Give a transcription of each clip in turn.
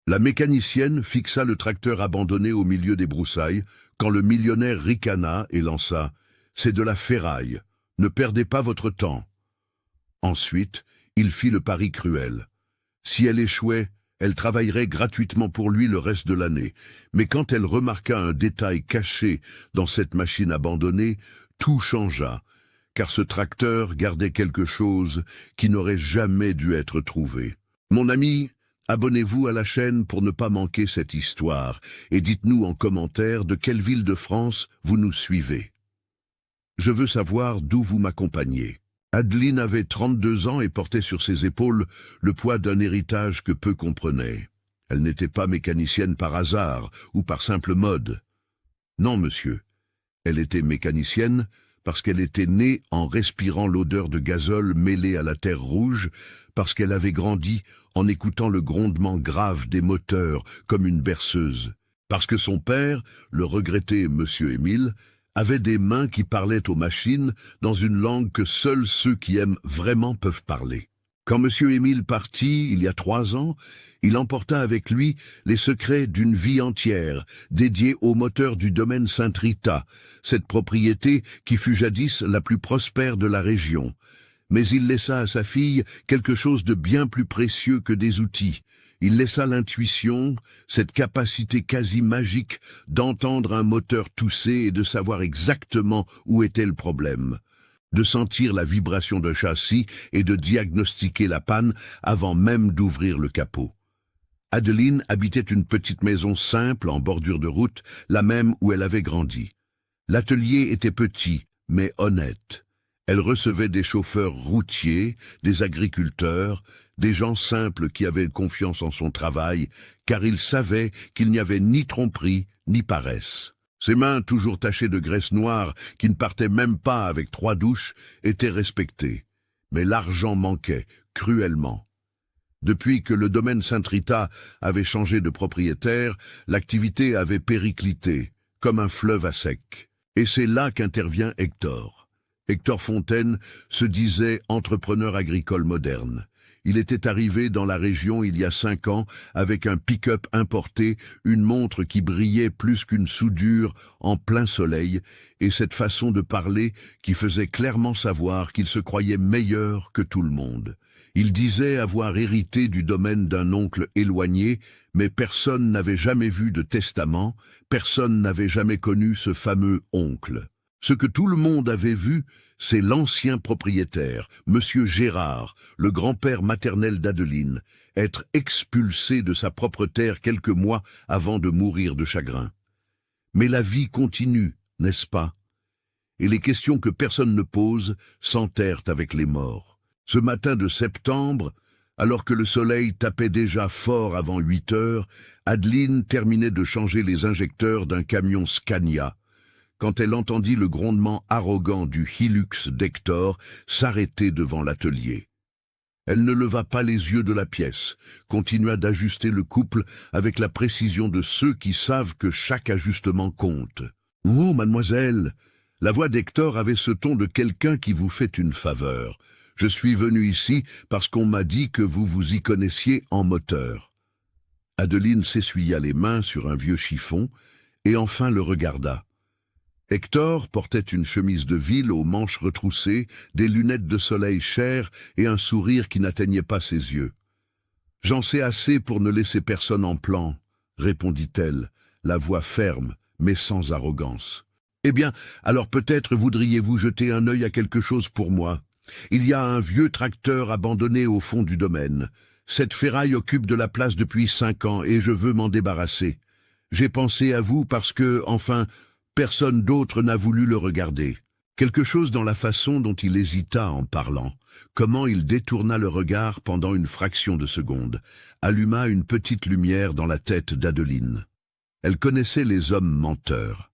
La mécanicienne fixa le tracteur abandonné au milieu des broussailles, quand le millionnaire ricana et lança « C'est de la ferraille, ne perdez pas votre temps ». Ensuite, il fit le pari cruel. Si elle échouait, elle travaillerait gratuitement pour lui le reste de l'année. Mais quand elle remarqua un détail caché dans cette machine abandonnée, tout changea, car ce tracteur gardait quelque chose qui n'aurait jamais dû être trouvé. Mon ami, abonnez-vous à la chaîne pour ne pas manquer cette histoire et dites-nous en commentaire de quelle ville de France vous nous suivez. Je veux savoir d'où vous m'accompagnez. Adeline avait 32 ans et portait sur ses épaules le poids d'un héritage que peu comprenaient. Elle n'était pas mécanicienne par hasard ou par simple mode. Non, monsieur, elle était mécanicienne parce qu'elle était née en respirant l'odeur de gazole mêlée à la terre rouge, parce qu'elle avait grandi en écoutant le grondement grave des moteurs comme une berceuse, parce que son père, le regretté monsieur Émile, avait des mains qui parlaient aux machines dans une langue que seuls ceux qui aiment vraiment peuvent parler. Quand monsieur Émile partit, il y a 3 ans, il emporta avec lui les secrets d'une vie entière, dédiée au moteur du domaine Sainte-Rita, cette propriété qui fut jadis la plus prospère de la région. Mais il laissa à sa fille quelque chose de bien plus précieux que des outils. Il laissa l'intuition, cette capacité quasi magique d'entendre un moteur tousser et de savoir exactement où était le problème, de sentir la vibration d'un châssis et de diagnostiquer la panne avant même d'ouvrir le capot. Adeline habitait une petite maison simple en bordure de route, la même où elle avait grandi. L'atelier était petit, mais honnête. Elle recevait des chauffeurs routiers, des agriculteurs, des gens simples qui avaient confiance en son travail, car ils savaient qu'il n'y avait ni tromperie, ni paresse. Ses mains, toujours tachées de graisse noire, qui ne partaient même pas avec 3 douches, étaient respectées. Mais l'argent manquait, cruellement. Depuis que le domaine Sainte-Rita avait changé de propriétaire, l'activité avait périclité, comme un fleuve à sec. Et c'est là qu'intervient Hector. Hector Fontaine se disait entrepreneur agricole moderne. Il était arrivé dans la région il y a 5 ans avec un pick-up importé, une montre qui brillait plus qu'une soudure en plein soleil, et cette façon de parler qui faisait clairement savoir qu'il se croyait meilleur que tout le monde. Il disait avoir hérité du domaine d'un oncle éloigné, mais personne n'avait jamais vu de testament, personne n'avait jamais connu ce fameux oncle. Ce que tout le monde avait vu, c'est l'ancien propriétaire, monsieur Gérard, le grand-père maternel d'Adeline, être expulsé de sa propre terre quelques mois avant de mourir de chagrin. Mais la vie continue, n'est-ce pas? Et les questions que personne ne pose s'enterrent avec les morts. Ce matin de septembre, alors que le soleil tapait déjà fort avant 8 heures, Adeline terminait de changer les injecteurs d'un camion Scania, quand elle entendit le grondement arrogant du Hilux d'Hector s'arrêter devant l'atelier. Elle ne leva pas les yeux de la pièce, continua d'ajuster le couple avec la précision de ceux qui savent que chaque ajustement compte. « Oh, mademoiselle !» La voix d'Hector avait ce ton de quelqu'un qui vous fait une faveur. « Je suis venu ici parce qu'on m'a dit que vous vous y connaissiez en moteur. » Adeline s'essuya les mains sur un vieux chiffon et enfin le regarda. Hector portait une chemise de ville aux manches retroussées, des lunettes de soleil chères et un sourire qui n'atteignait pas ses yeux. « J'en sais assez pour ne laisser personne en plan, » répondit-elle, la voix ferme, mais sans arrogance. « Eh bien, alors peut-être voudriez-vous jeter un œil à quelque chose pour moi. Il y a un vieux tracteur abandonné au fond du domaine. Cette ferraille occupe de la place depuis 5 ans et je veux m'en débarrasser. J'ai pensé à vous parce que, enfin, personne d'autre n'a voulu le regarder. » Quelque chose dans la façon dont il hésita en parlant, comment il détourna le regard pendant une fraction de seconde, alluma une petite lumière dans la tête d'Adeline. Elle connaissait les hommes menteurs.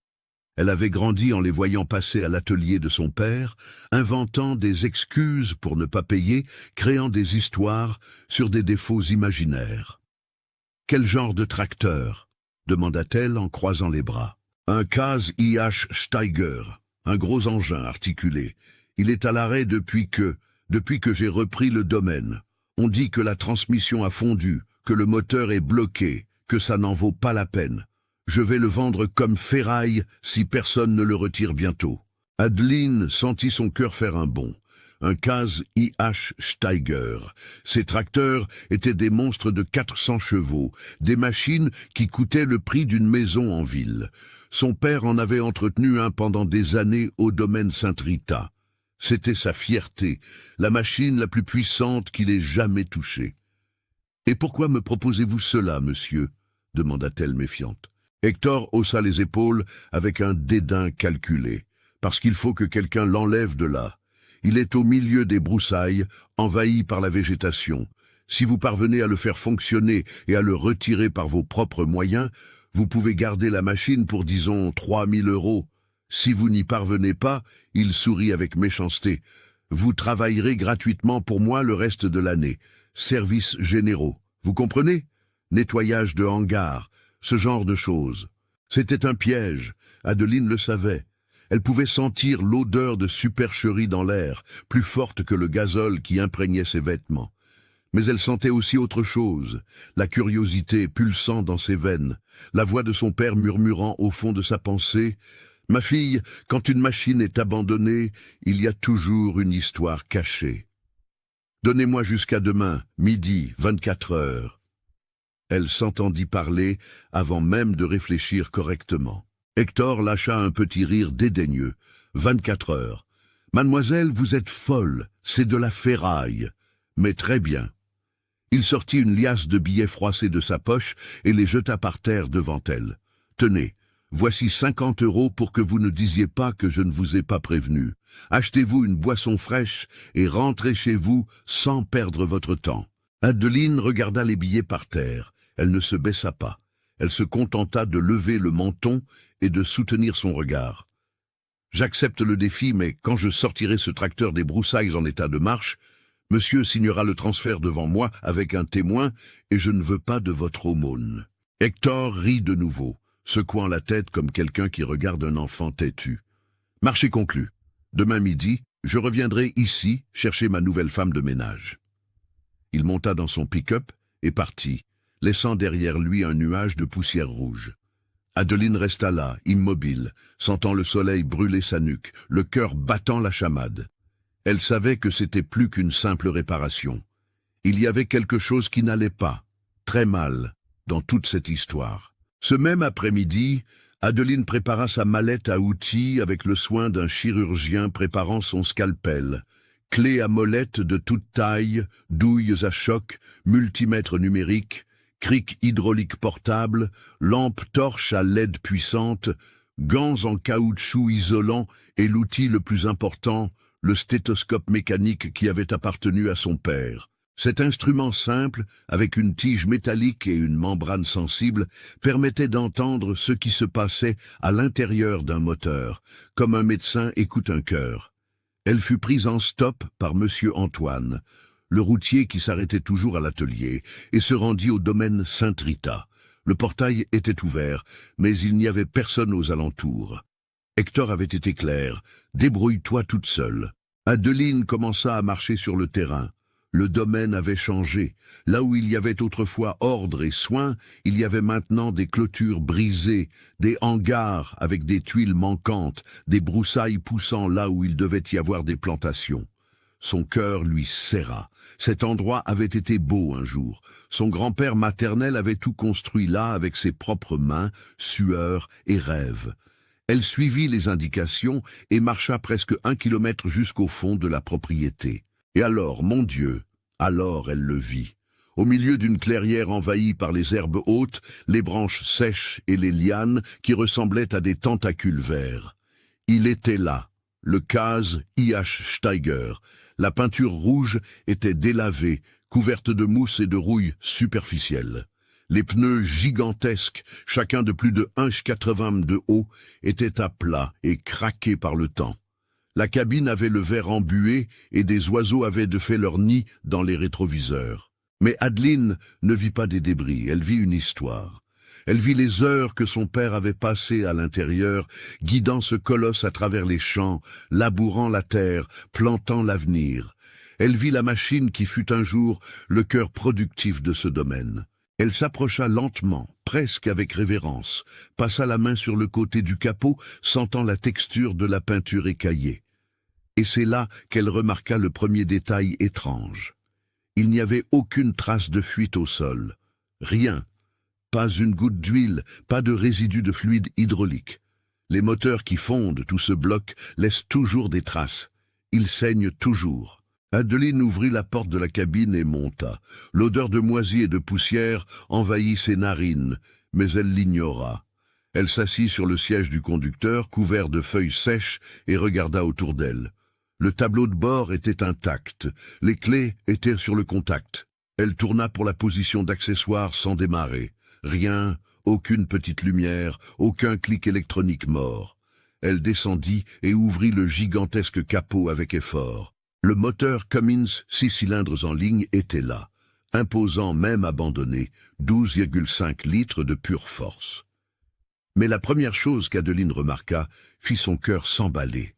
Elle avait grandi en les voyant passer à l'atelier de son père, inventant des excuses pour ne pas payer, créant des histoires sur des défauts imaginaires. « Quel genre de tracteur ?» demanda-t-elle en croisant les bras. « Un Case IH Steiger, un gros engin articulé. Il est à l'arrêt depuis que j'ai repris le domaine. On dit que la transmission a fondu, que le moteur est bloqué, que ça n'en vaut pas la peine. Je vais le vendre comme ferraille si personne ne le retire bientôt. Adeline sentit son cœur faire un bond. Un Kaz IH Steiger. Ces tracteurs étaient des monstres de 400 chevaux, des machines qui coûtaient le prix d'une maison en ville. Son père en avait entretenu un pendant des années au domaine Saint-Rita. C'était sa fierté, la machine la plus puissante qu'il ait jamais touchée. « Et pourquoi me proposez-vous cela, monsieur ?» demanda-t-elle méfiante. Hector haussa les épaules avec un dédain calculé. « Parce qu'il faut que quelqu'un l'enlève de là. Il est au milieu des broussailles, envahi par la végétation. Si vous parvenez à le faire fonctionner et à le retirer par vos propres moyens, vous pouvez garder la machine pour, disons, 3 000 €. Si vous n'y parvenez pas, il sourit avec méchanceté. Vous travaillerez gratuitement pour moi le reste de l'année. Services généraux. Vous comprenez? Nettoyage de hangars, ce genre de choses. C'était un piège. Adeline le savait. Elle pouvait sentir l'odeur de supercherie dans l'air, plus forte que le gazole qui imprégnait ses vêtements. Mais elle sentait aussi autre chose, la curiosité pulsant dans ses veines, la voix de son père murmurant au fond de sa pensée « Ma fille, quand une machine est abandonnée, il y a toujours une histoire cachée. Donnez-moi jusqu'à demain, midi, 24 heures. » Elle s'entendit parler avant même de réfléchir correctement. Hector lâcha un petit rire dédaigneux. 24 heures. Mademoiselle, vous êtes folle, c'est de la ferraille. Mais très bien. Il sortit une liasse de billets froissés de sa poche et les jeta par terre devant elle. Tenez, voici 50 € pour que vous ne disiez pas que je ne vous ai pas prévenu. Achetez-vous une boisson fraîche et rentrez chez vous sans perdre votre temps. Adeline regarda les billets par terre. Elle ne se baissa pas. Elle se contenta de lever le menton et de soutenir son regard. « J'accepte le défi, mais quand je sortirai ce tracteur des broussailles en état de marche, monsieur signera le transfert devant moi avec un témoin et je ne veux pas de votre aumône. » Hector rit de nouveau, secouant la tête comme quelqu'un qui regarde un enfant têtu. « Marché conclu. Demain midi, je reviendrai ici chercher ma nouvelle femme de ménage. » Il monta dans son pick-up et partit, laissant derrière lui un nuage de poussière rouge. Adeline resta là, immobile, sentant le soleil brûler sa nuque, le cœur battant la chamade. Elle savait que c'était plus qu'une simple réparation. Il y avait quelque chose qui n'allait pas, très mal, dans toute cette histoire. Ce même après-midi, Adeline prépara sa mallette à outils avec le soin d'un chirurgien préparant son scalpel. Clés à molette de toute taille, douilles à choc, multimètre numérique, cric hydraulique portable, lampe torche à LED puissante, gants en caoutchouc isolant et l'outil le plus important, le stéthoscope mécanique qui avait appartenu à son père. Cet instrument simple, avec une tige métallique et une membrane sensible, permettait d'entendre ce qui se passait à l'intérieur d'un moteur, comme un médecin écoute un cœur. Elle fut prise en stop par Monsieur Antoine, le routier qui s'arrêtait toujours à l'atelier, et se rendit au domaine Saint-Rita. Le portail était ouvert, mais il n'y avait personne aux alentours. Hector avait été clair, « Débrouille-toi toute seule ». Adeline commença à marcher sur le terrain. Le domaine avait changé. Là où il y avait autrefois ordre et soin, il y avait maintenant des clôtures brisées, des hangars avec des tuiles manquantes, des broussailles poussant là où il devait y avoir des plantations. Son cœur lui serra. Cet endroit avait été beau un jour. Son grand-père maternel avait tout construit là avec ses propres mains, sueur et rêve. Elle suivit les indications et marcha presque 1 kilomètre jusqu'au fond de la propriété. Et alors, mon Dieu, alors elle le vit. Au milieu d'une clairière envahie par les herbes hautes, les branches sèches et les lianes qui ressemblaient à des tentacules verts. Il était là, le Kaz IH Steiger. La peinture rouge était délavée, couverte de mousse et de rouille superficielle. Les pneus gigantesques, chacun de plus de 1,80 m de haut, étaient à plat et craqués par le temps. La cabine avait le verre embué et des oiseaux avaient de fait leur nid dans les rétroviseurs. Mais Adeline ne vit pas des débris, elle vit une histoire. Elle vit les heures que son père avait passées à l'intérieur, guidant ce colosse à travers les champs, labourant la terre, plantant l'avenir. Elle vit la machine qui fut un jour le cœur productif de ce domaine. Elle s'approcha lentement, presque avec révérence, passa la main sur le côté du capot, sentant la texture de la peinture écaillée. Et c'est là qu'elle remarqua le premier détail étrange. Il n'y avait aucune trace de fuite au sol. Rien. Pas une goutte d'huile, pas de résidus de fluide hydraulique. Les moteurs qui fondent tout ce bloc laissent toujours des traces. Ils saignent toujours. Adeline ouvrit la porte de la cabine et monta. L'odeur de moisi et de poussière envahit ses narines, mais elle l'ignora. Elle s'assit sur le siège du conducteur, couvert de feuilles sèches, et regarda autour d'elle. Le tableau de bord était intact. Les clés étaient sur le contact. Elle tourna pour la position d'accessoire sans démarrer. Rien, aucune petite lumière, aucun clic électronique mort. Elle descendit et ouvrit le gigantesque capot avec effort. Le moteur Cummins 6 cylindres en ligne était là, imposant même abandonné, 12,5 litres de pure force. Mais la première chose qu'Adeline remarqua fit son cœur s'emballer.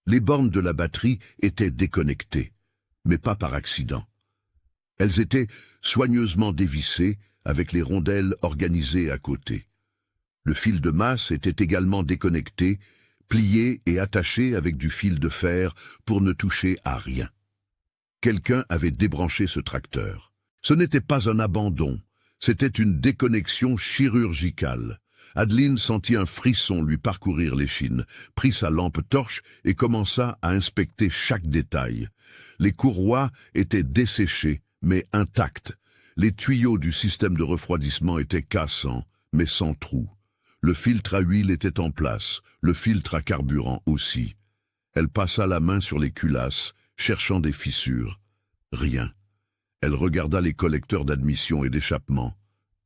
Les bornes de la batterie étaient déconnectées, mais pas par accident. Elles étaient soigneusement dévissées, avec les rondelles organisées à côté. Le fil de masse était également déconnecté, plié et attaché avec du fil de fer pour ne toucher à rien. Quelqu'un avait débranché ce tracteur. Ce n'était pas un abandon, c'était une déconnexion chirurgicale. Adeline sentit un frisson lui parcourir l'échine, prit sa lampe torche et commença à inspecter chaque détail. Les courroies étaient desséchées, mais intactes. Les tuyaux du système de refroidissement étaient cassants, mais sans trou. Le filtre à huile était en place, le filtre à carburant aussi. Elle passa la main sur les culasses, cherchant des fissures. Rien. Elle regarda les collecteurs d'admission et d'échappement.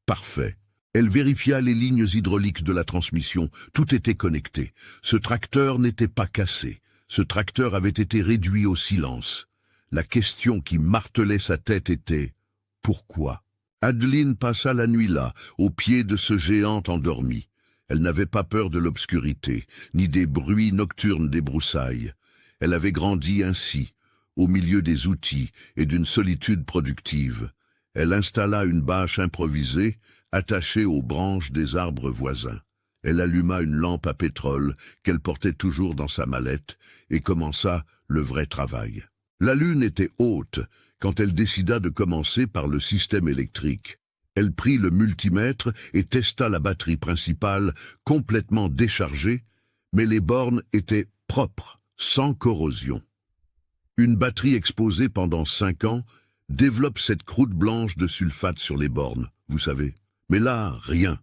Parfait. Elle vérifia les lignes hydrauliques de la transmission. Tout était connecté. Ce tracteur n'était pas cassé. Ce tracteur avait été réduit au silence. La question qui martelait sa tête était « Pourquoi ?» Adeline passa la nuit là, au pied de ce géant endormi. Elle n'avait pas peur de l'obscurité, ni des bruits nocturnes des broussailles. Elle avait grandi ainsi, au milieu des outils et d'une solitude productive. Elle installa une bâche improvisée, attachée aux branches des arbres voisins. Elle alluma une lampe à pétrole qu'elle portait toujours dans sa mallette et commença le vrai travail. La lune était haute quand elle décida de commencer par le système électrique. Elle prit le multimètre et testa la batterie principale, complètement déchargée, mais les bornes étaient propres, sans corrosion. Une batterie exposée pendant 5 ans développe cette croûte blanche de sulfate sur les bornes, vous savez. Mais là, rien.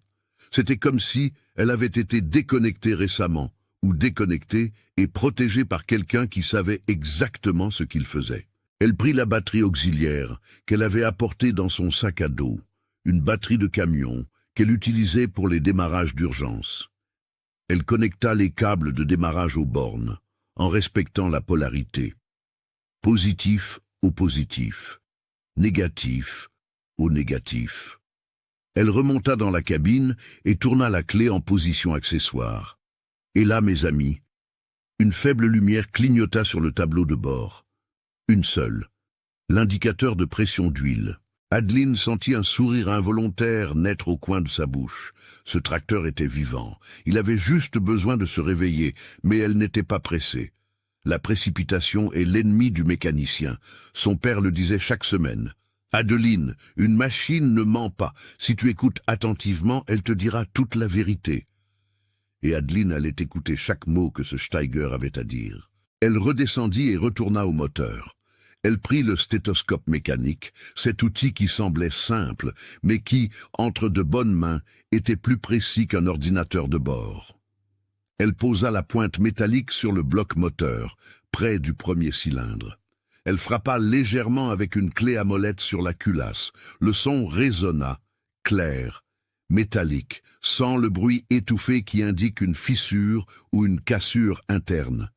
C'était comme si elle avait été déconnectée récemment, ou déconnectée et protégée par quelqu'un qui savait exactement ce qu'il faisait. Elle prit la batterie auxiliaire qu'elle avait apportée dans son sac à dos, une batterie de camion qu'elle utilisait pour les démarrages d'urgence. Elle connecta les câbles de démarrage aux bornes, en respectant la polarité. Positif au positif, négatif au négatif. Elle remonta dans la cabine et tourna la clé en position accessoire. Et là, mes amis, une faible lumière clignota sur le tableau de bord. Une seule, l'indicateur de pression d'huile. Adeline sentit un sourire involontaire naître au coin de sa bouche. Ce tracteur était vivant. Il avait juste besoin de se réveiller, mais elle n'était pas pressée. La précipitation est l'ennemi du mécanicien. Son père le disait chaque semaine. Adeline, une machine ne ment pas. Si tu écoutes attentivement, elle te dira toute la vérité. Et Adeline allait écouter chaque mot que ce Steiger avait à dire. Elle redescendit et retourna au moteur. Elle prit le stéthoscope mécanique, cet outil qui semblait simple, mais qui, entre de bonnes mains, était plus précis qu'un ordinateur de bord. Elle posa la pointe métallique sur le bloc moteur, près du premier cylindre. Elle frappa légèrement avec une clé à molette sur la culasse. Le son résonna, clair, métallique, sans le bruit étouffé qui indique une fissure ou une cassure interne.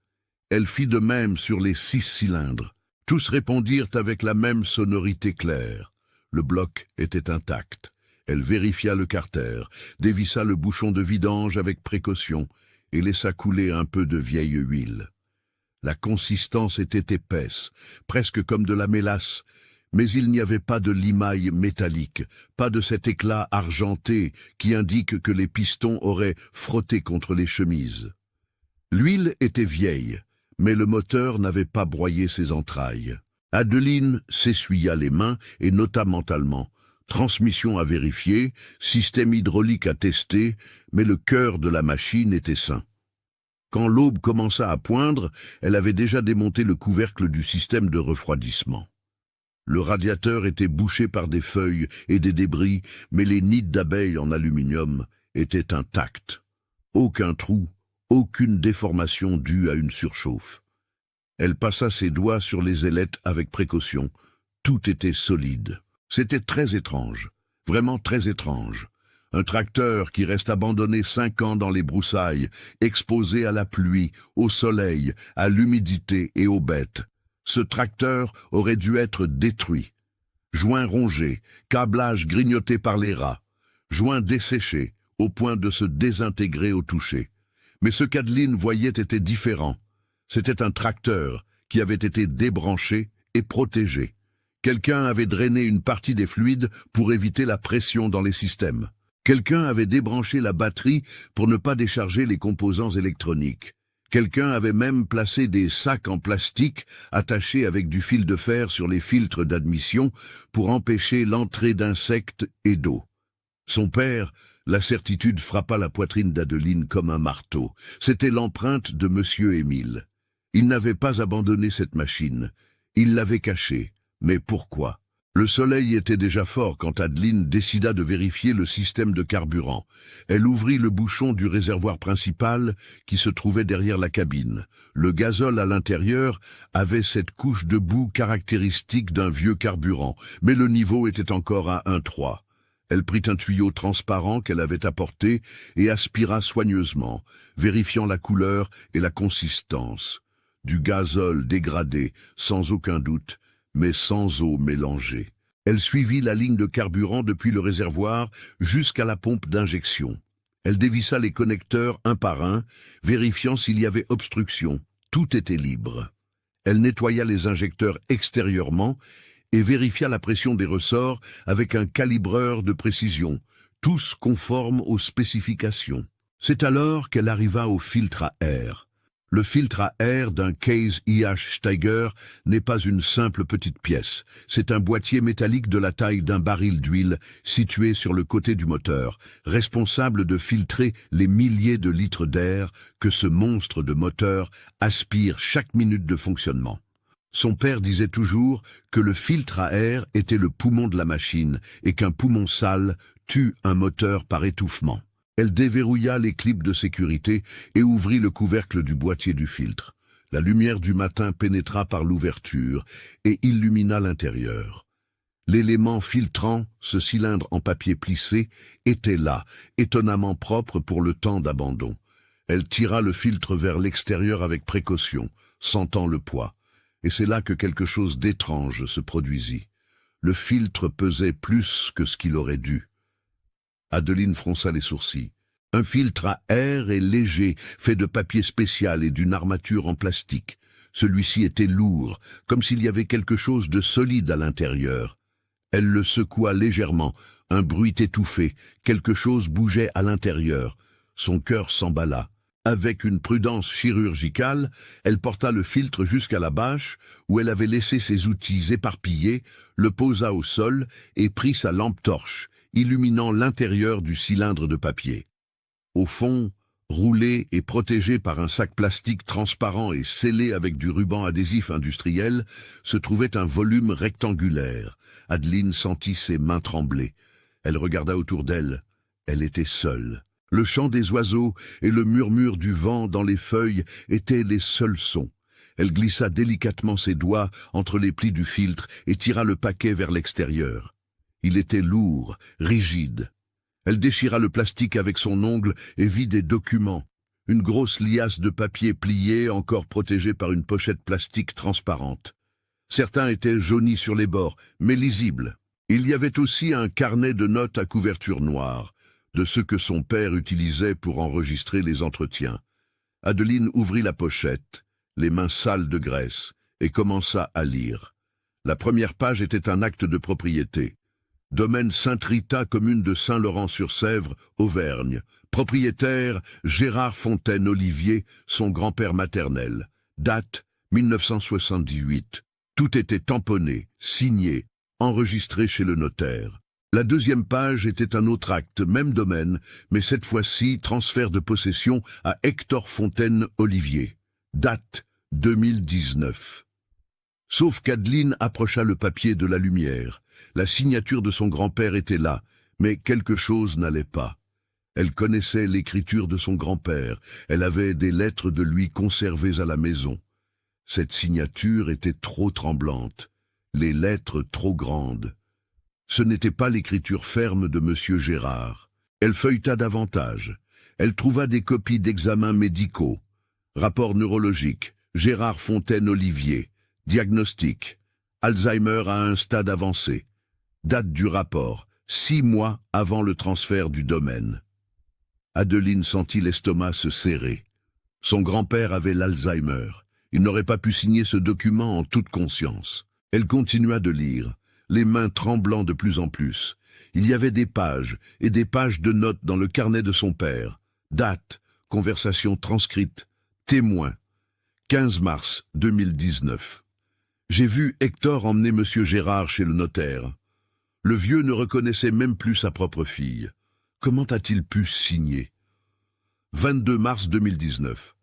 Elle fit de même sur les 6 cylindres. Tous répondirent avec la même sonorité claire. Le bloc était intact. Elle vérifia le carter, dévissa le bouchon de vidange avec précaution et laissa couler un peu de vieille huile. La consistance était épaisse, presque comme de la mélasse, Mais il n'y avait pas de limaille métallique, pas de cet éclat argenté qui indique que les pistons auraient frotté contre les chemises. L'huile était vieille, mais le moteur n'avait pas broyé ses entrailles. Adeline s'essuya les mains et nota mentalement. Transmission à vérifier, système hydraulique à tester, mais le cœur de la machine était sain. Quand l'aube commença à poindre, elle avait déjà démonté le couvercle du système de refroidissement. Le radiateur était bouché par des feuilles et des débris, mais les nids d'abeilles en aluminium étaient intacts. Aucun trou, aucune déformation due à une surchauffe. Elle passa ses doigts sur les ailettes avec précaution. Tout était solide. C'était très étrange, vraiment très étrange. Un tracteur qui reste abandonné 5 ans dans les broussailles, exposé à la pluie, au soleil, à l'humidité et aux bêtes. Ce tracteur aurait dû être détruit. Joints rongés, câblage grignoté par les rats, joints desséchés, au point de se désintégrer au toucher. Mais ce qu'Adeline voyait était différent. C'était un tracteur qui avait été débranché et protégé. Quelqu'un avait drainé une partie des fluides pour éviter la pression dans les systèmes. Quelqu'un avait débranché la batterie pour ne pas décharger les composants électroniques. Quelqu'un avait même placé des sacs en plastique attachés avec du fil de fer sur les filtres d'admission pour empêcher l'entrée d'insectes et d'eau. Son père, la certitude frappa la poitrine d'Adeline comme un marteau. C'était l'empreinte de Monsieur Émile. Il n'avait pas abandonné cette machine. Il l'avait cachée. Mais pourquoi? Le soleil était déjà fort quand Adeline décida de vérifier le système de carburant. Elle ouvrit le bouchon du réservoir principal qui se trouvait derrière la cabine. Le gazole à l'intérieur avait cette couche de boue caractéristique d'un vieux carburant, mais le niveau était encore à 1,3. Elle prit un tuyau transparent qu'elle avait apporté et aspira soigneusement, vérifiant la couleur et la consistance. Du gazole dégradé, sans aucun doute, mais sans eau mélangée. Elle suivit la ligne de carburant depuis le réservoir jusqu'à la pompe d'injection. Elle dévissa les connecteurs un par un, vérifiant s'il y avait obstruction. Tout était libre. Elle nettoya les injecteurs extérieurement et vérifia la pression des ressorts avec un calibreur de précision, tous conformes aux spécifications. C'est alors qu'elle arriva au filtre à air. Le filtre à air d'un Case IH Steiger n'est pas une simple petite pièce. C'est un boîtier métallique de la taille d'un baril d'huile situé sur le côté du moteur, responsable de filtrer les milliers de litres d'air que ce monstre de moteur aspire chaque minute de fonctionnement. Son père disait toujours que le filtre à air était le poumon de la machine et qu'un poumon sale tue un moteur par étouffement. Elle déverrouilla les clips de sécurité et ouvrit le couvercle du boîtier du filtre. La lumière du matin pénétra par l'ouverture et illumina l'intérieur. L'élément filtrant, ce cylindre en papier plissé, était là, étonnamment propre pour le temps d'abandon. Elle tira le filtre vers l'extérieur avec précaution, sentant le poids. Et c'est là que quelque chose d'étrange se produisit. Le filtre pesait plus que ce qu'il aurait dû. Adeline fronça les sourcils. Un filtre à air est léger, fait de papier spécial et d'une armature en plastique. Celui-ci était lourd, comme s'il y avait quelque chose de solide à l'intérieur. Elle le secoua légèrement, un bruit étouffé, quelque chose bougeait à l'intérieur. Son cœur s'emballa. Avec une prudence chirurgicale, elle porta le filtre jusqu'à la bâche, où elle avait laissé ses outils éparpillés, le posa au sol et prit sa lampe torche, illuminant l'intérieur du cylindre de papier. Au fond, roulé et protégé par un sac plastique transparent et scellé avec du ruban adhésif industriel, se trouvait un volume rectangulaire. Adeline sentit ses mains trembler. Elle regarda autour d'elle. Elle était seule. Le chant des oiseaux et le murmure du vent dans les feuilles étaient les seuls sons. Elle glissa délicatement ses doigts entre les plis du filtre et tira le paquet vers l'extérieur. Il était lourd, rigide. Elle déchira le plastique avec son ongle et vit des documents. Une grosse liasse de papier plié, encore protégée par une pochette plastique transparente. Certains étaient jaunis sur les bords, mais lisibles. Il y avait aussi un carnet de notes à couverture noire, de ceux que son père utilisait pour enregistrer les entretiens. Adeline ouvrit la pochette, les mains sales de graisse, et commença à lire. La première page était un acte de propriété. Domaine Sainte-Rita, commune de Saint-Laurent-sur-Sèvre, Auvergne. Propriétaire Gérard Fontaine-Olivier, son grand-père maternel. Date 1978. Tout était tamponné, signé, enregistré chez le notaire. La deuxième page était un autre acte, même domaine, mais cette fois-ci transfert de possession à Hector Fontaine-Olivier. Date 2019. Sauf qu'Adeline approcha le papier de la lumière. La signature de son grand-père était là, mais quelque chose n'allait pas. Elle connaissait l'écriture de son grand-père, elle avait des lettres de lui conservées à la maison. Cette signature était trop tremblante, les lettres trop grandes. Ce n'était pas l'écriture ferme de Monsieur Gérard. Elle feuilleta davantage. Elle trouva des copies d'examens médicaux. Rapport neurologique, Gérard Fontaine-Olivier. Diagnostic, Alzheimer à un stade avancé. Date du rapport, 6 mois avant le transfert du domaine. Adeline sentit l'estomac se serrer. Son grand-père avait l'Alzheimer. Il n'aurait pas pu signer ce document en toute conscience. Elle continua de lire, les mains tremblant de plus en plus. Il y avait des pages et des pages de notes dans le carnet de son père. Date, conversation transcrite, témoin, 15 mars 2019. J'ai vu Hector emmener Monsieur Gérard chez le notaire. Le vieux ne reconnaissait même plus sa propre fille. Comment a-t-il pu signer? 22 mars 2019.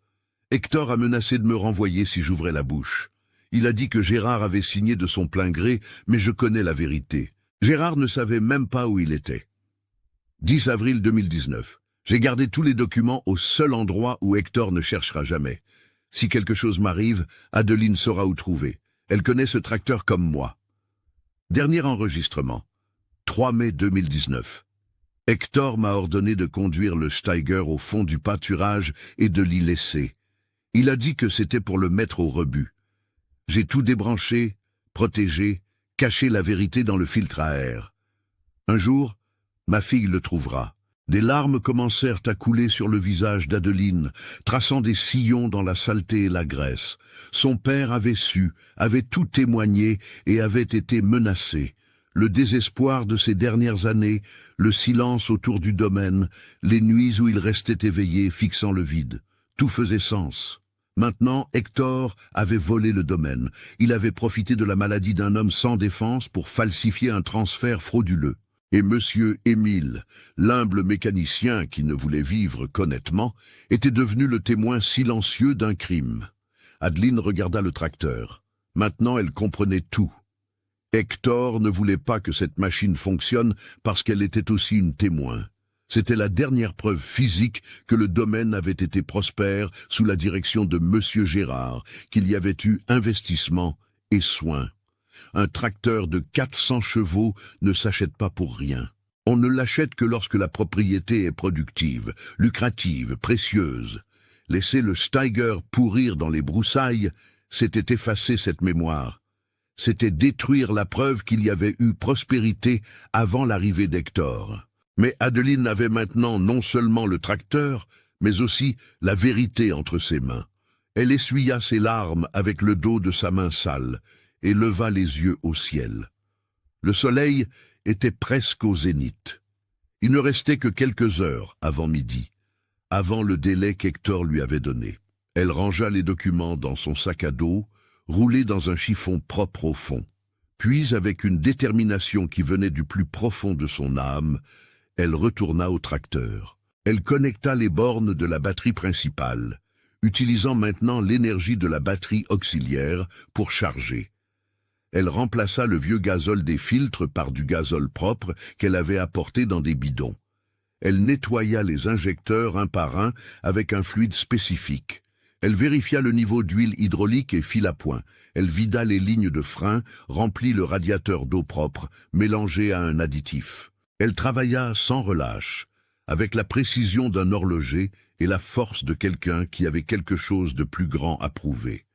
Hector a menacé de me renvoyer si j'ouvrais la bouche. Il a dit que Gérard avait signé de son plein gré, mais je connais la vérité. Gérard ne savait même pas où il était. 10 avril 2019. J'ai gardé tous les documents au seul endroit où Hector ne cherchera jamais. Si quelque chose m'arrive, Adeline saura où trouver. Elle connaît ce tracteur comme moi. Dernier enregistrement. 3 mai 2019. Hector m'a ordonné de conduire le Steiger au fond du pâturage et de l'y laisser. Il a dit que c'était pour le mettre au rebut. J'ai tout débranché, protégé, caché la vérité dans le filtre à air. Un jour, ma fille le trouvera. Des larmes commencèrent à couler sur le visage d'Adeline, traçant des sillons dans la saleté et la graisse. Son père avait su, avait tout témoigné et avait été menacé. Le désespoir de ces dernières années, le silence autour du domaine, les nuits où il restait éveillé, fixant le vide. Tout faisait sens. Maintenant, Hector avait volé le domaine. Il avait profité de la maladie d'un homme sans défense pour falsifier un transfert frauduleux. Et Monsieur Émile, l'humble mécanicien qui ne voulait vivre qu'honnêtement, était devenu le témoin silencieux d'un crime. Adeline regarda le tracteur. Maintenant, elle comprenait tout. Hector ne voulait pas que cette machine fonctionne parce qu'elle était aussi une témoin. C'était la dernière preuve physique que le domaine avait été prospère sous la direction de Monsieur Gérard, qu'il y avait eu investissement et soin. Un tracteur de 400 chevaux ne s'achète pas pour rien. On ne l'achète que lorsque la propriété est productive, lucrative, précieuse. Laisser le Steiger pourrir dans les broussailles, c'était effacer cette mémoire. C'était détruire la preuve qu'il y avait eu prospérité avant l'arrivée d'Hector. Mais Adeline avait maintenant non seulement le tracteur, mais aussi la vérité entre ses mains. Elle essuya ses larmes avec le dos de sa main sale et leva les yeux au ciel. Le soleil était presque au zénith. Il ne restait que quelques heures avant midi, avant le délai qu'Hector lui avait donné. Elle rangea les documents dans son sac à dos, roulé dans un chiffon propre au fond. Puis, avec une détermination qui venait du plus profond de son âme, elle retourna au tracteur. Elle connecta les bornes de la batterie principale, utilisant maintenant l'énergie de la batterie auxiliaire pour charger. Elle remplaça le vieux gazole des filtres par du gazole propre qu'elle avait apporté dans des bidons. Elle nettoya les injecteurs un par un avec un fluide spécifique. Elle vérifia le niveau d'huile hydraulique et fil à point. Elle vida les lignes de frein, remplit le radiateur d'eau propre, mélangée à un additif. Elle travailla sans relâche, avec la précision d'un horloger et la force de quelqu'un qui avait quelque chose de plus grand à prouver.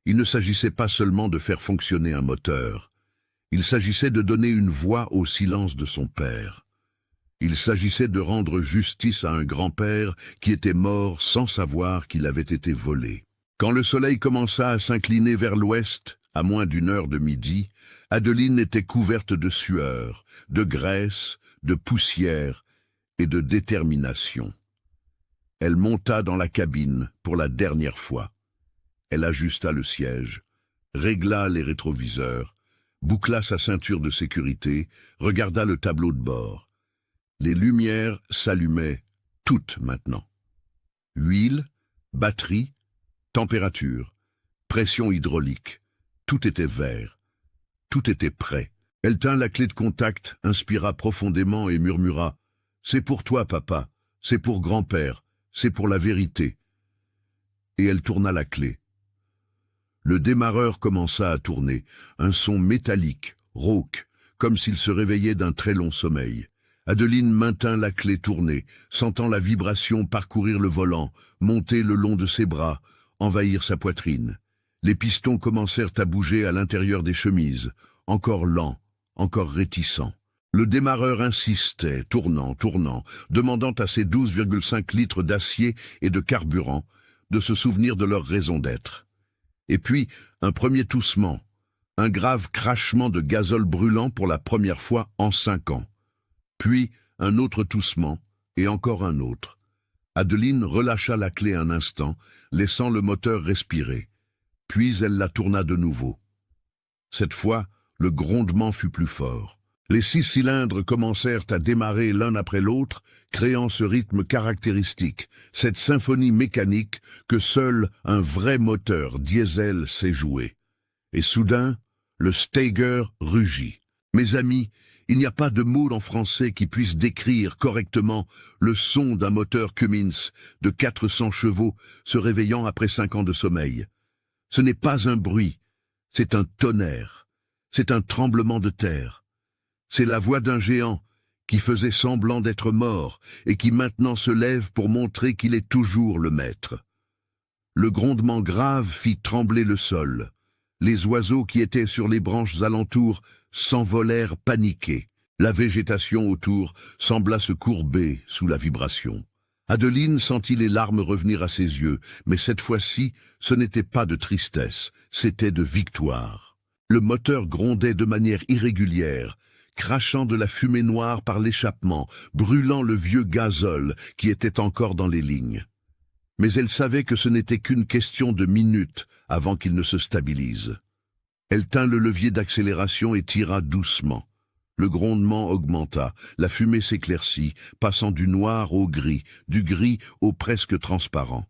Il ne s'agissait pas seulement de faire fonctionner un moteur. Il s'agissait de donner une voix au silence de son père. Il s'agissait de rendre justice à un grand-père qui était mort sans savoir qu'il avait été volé. Quand le soleil commença à s'incliner vers l'ouest, à moins d'une heure de midi, Adeline était couverte de sueur, de graisse, de poussière et de détermination. Elle monta dans la cabine pour la dernière fois. Elle ajusta le siège, régla les rétroviseurs, boucla sa ceinture de sécurité, regarda le tableau de bord. Les lumières s'allumaient toutes maintenant. Huile, batterie, température, pression hydraulique, tout était vert, tout était prêt. Elle tint la clé de contact, inspira profondément et murmura « C'est pour toi, papa, c'est pour grand-père, c'est pour la vérité. » Et elle tourna la clé. Le démarreur commença à tourner, un son métallique, rauque, comme s'il se réveillait d'un très long sommeil. Adeline maintint la clé tournée, sentant la vibration parcourir le volant, monter le long de ses bras, envahir sa poitrine. Les pistons commencèrent à bouger à l'intérieur des chemises, encore lents, encore réticents. Le démarreur insistait, tournant, demandant à ses 12,5 litres d'acier et de carburant de se souvenir de leur raison d'être. Et puis, un premier toussement, un grave crachement de gazole brûlant pour la première fois en 5 ans. Puis, un autre toussement, et encore un autre. Adeline relâcha la clé un instant, laissant le moteur respirer. Puis elle la tourna de nouveau. Cette fois, le grondement fut plus fort. Les 6 cylindres commencèrent à démarrer l'un après l'autre, créant ce rythme caractéristique, cette symphonie mécanique que seul un vrai moteur diesel sait jouer. Et soudain, le Steiger rugit. Mes amis, il n'y a pas de mot en français qui puisse décrire correctement le son d'un moteur Cummins de 400 chevaux se réveillant après 5 ans de sommeil. Ce n'est pas un bruit, c'est un tonnerre, c'est un tremblement de terre. C'est la voix d'un géant qui faisait semblant d'être mort et qui maintenant se lève pour montrer qu'il est toujours le maître. Le grondement grave fit trembler le sol. Les oiseaux qui étaient sur les branches alentours s'envolèrent paniqués. La végétation autour sembla se courber sous la vibration. Adeline sentit les larmes revenir à ses yeux, mais cette fois-ci, ce n'était pas de tristesse, c'était de victoire. Le moteur grondait de manière irrégulière, crachant de la fumée noire par l'échappement, brûlant le vieux gazole qui était encore dans les lignes. Mais elle savait que ce n'était qu'une question de minutes avant qu'il ne se stabilise. Elle tint le levier d'accélération et tira doucement. Le grondement augmenta, la fumée s'éclaircit, passant du noir au gris, du gris au presque transparent.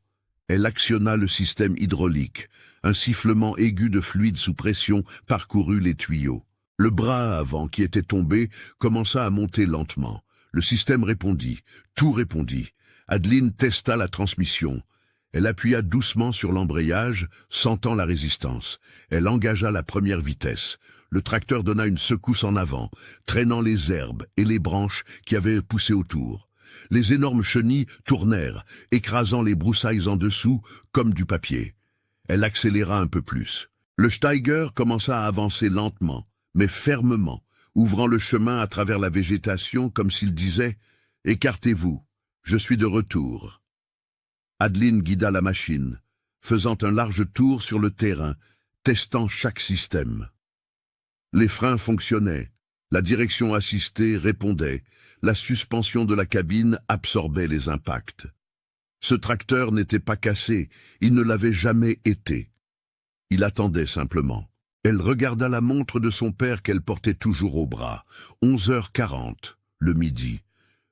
Elle actionna le système hydraulique. Un sifflement aigu de fluide sous pression parcourut les tuyaux. Le bras avant qui était tombé commença à monter lentement. Le système répondit, tout répondit. Adeline testa la transmission. Elle appuya doucement sur l'embrayage, sentant la résistance. Elle engagea la première vitesse. Le tracteur donna une secousse en avant, traînant les herbes et les branches qui avaient poussé autour. Les énormes chenilles tournèrent, écrasant les broussailles en dessous comme du papier. Elle accéléra un peu plus. Le Steiger commença à avancer lentement, mais fermement, ouvrant le chemin à travers la végétation comme s'il disait « Écartez-vous, je suis de retour ». Adeline guida la machine, faisant un large tour sur le terrain, testant chaque système. Les freins fonctionnaient, la direction assistée répondait, la suspension de la cabine absorbait les impacts. Ce tracteur n'était pas cassé, il ne l'avait jamais été. Il attendait simplement. Elle regarda la montre de son père qu'elle portait toujours au bras. 11h40, le midi.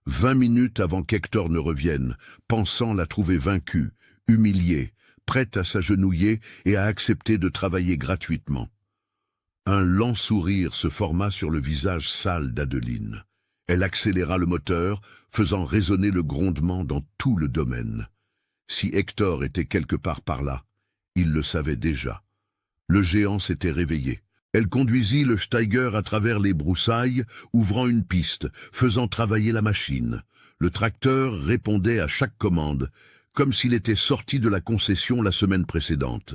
20 minutes avant qu'Hector ne revienne, pensant la trouver vaincue, humiliée, prête à s'agenouiller et à accepter de travailler gratuitement. Un lent sourire se forma sur le visage sale d'Adeline. Elle accéléra le moteur, faisant résonner le grondement dans tout le domaine. Si Hector était quelque part par là, il le savait déjà. Le géant s'était réveillé. Elle conduisit le Steiger à travers les broussailles, ouvrant une piste, faisant travailler la machine. Le tracteur répondait à chaque commande, comme s'il était sorti de la concession la semaine précédente.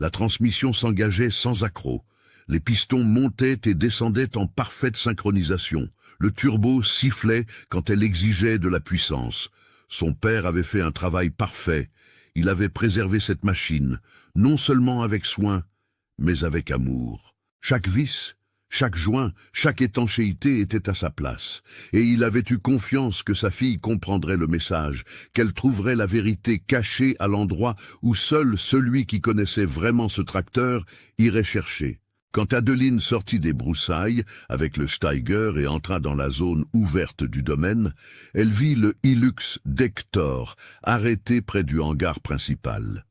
La transmission s'engageait sans accroc. Les pistons montaient et descendaient en parfaite synchronisation. Le turbo sifflait quand elle exigeait de la puissance. Son père avait fait un travail parfait. Il avait préservé cette machine, non seulement avec soin, mais avec amour. Chaque vis, chaque joint, chaque étanchéité était à sa place, et il avait eu confiance que sa fille comprendrait le message, qu'elle trouverait la vérité cachée à l'endroit où seul celui qui connaissait vraiment ce tracteur irait chercher. Quand Adeline sortit des broussailles avec le Steiger et entra dans la zone ouverte du domaine, elle vit le Hilux d'Hector arrêté près du hangar principal.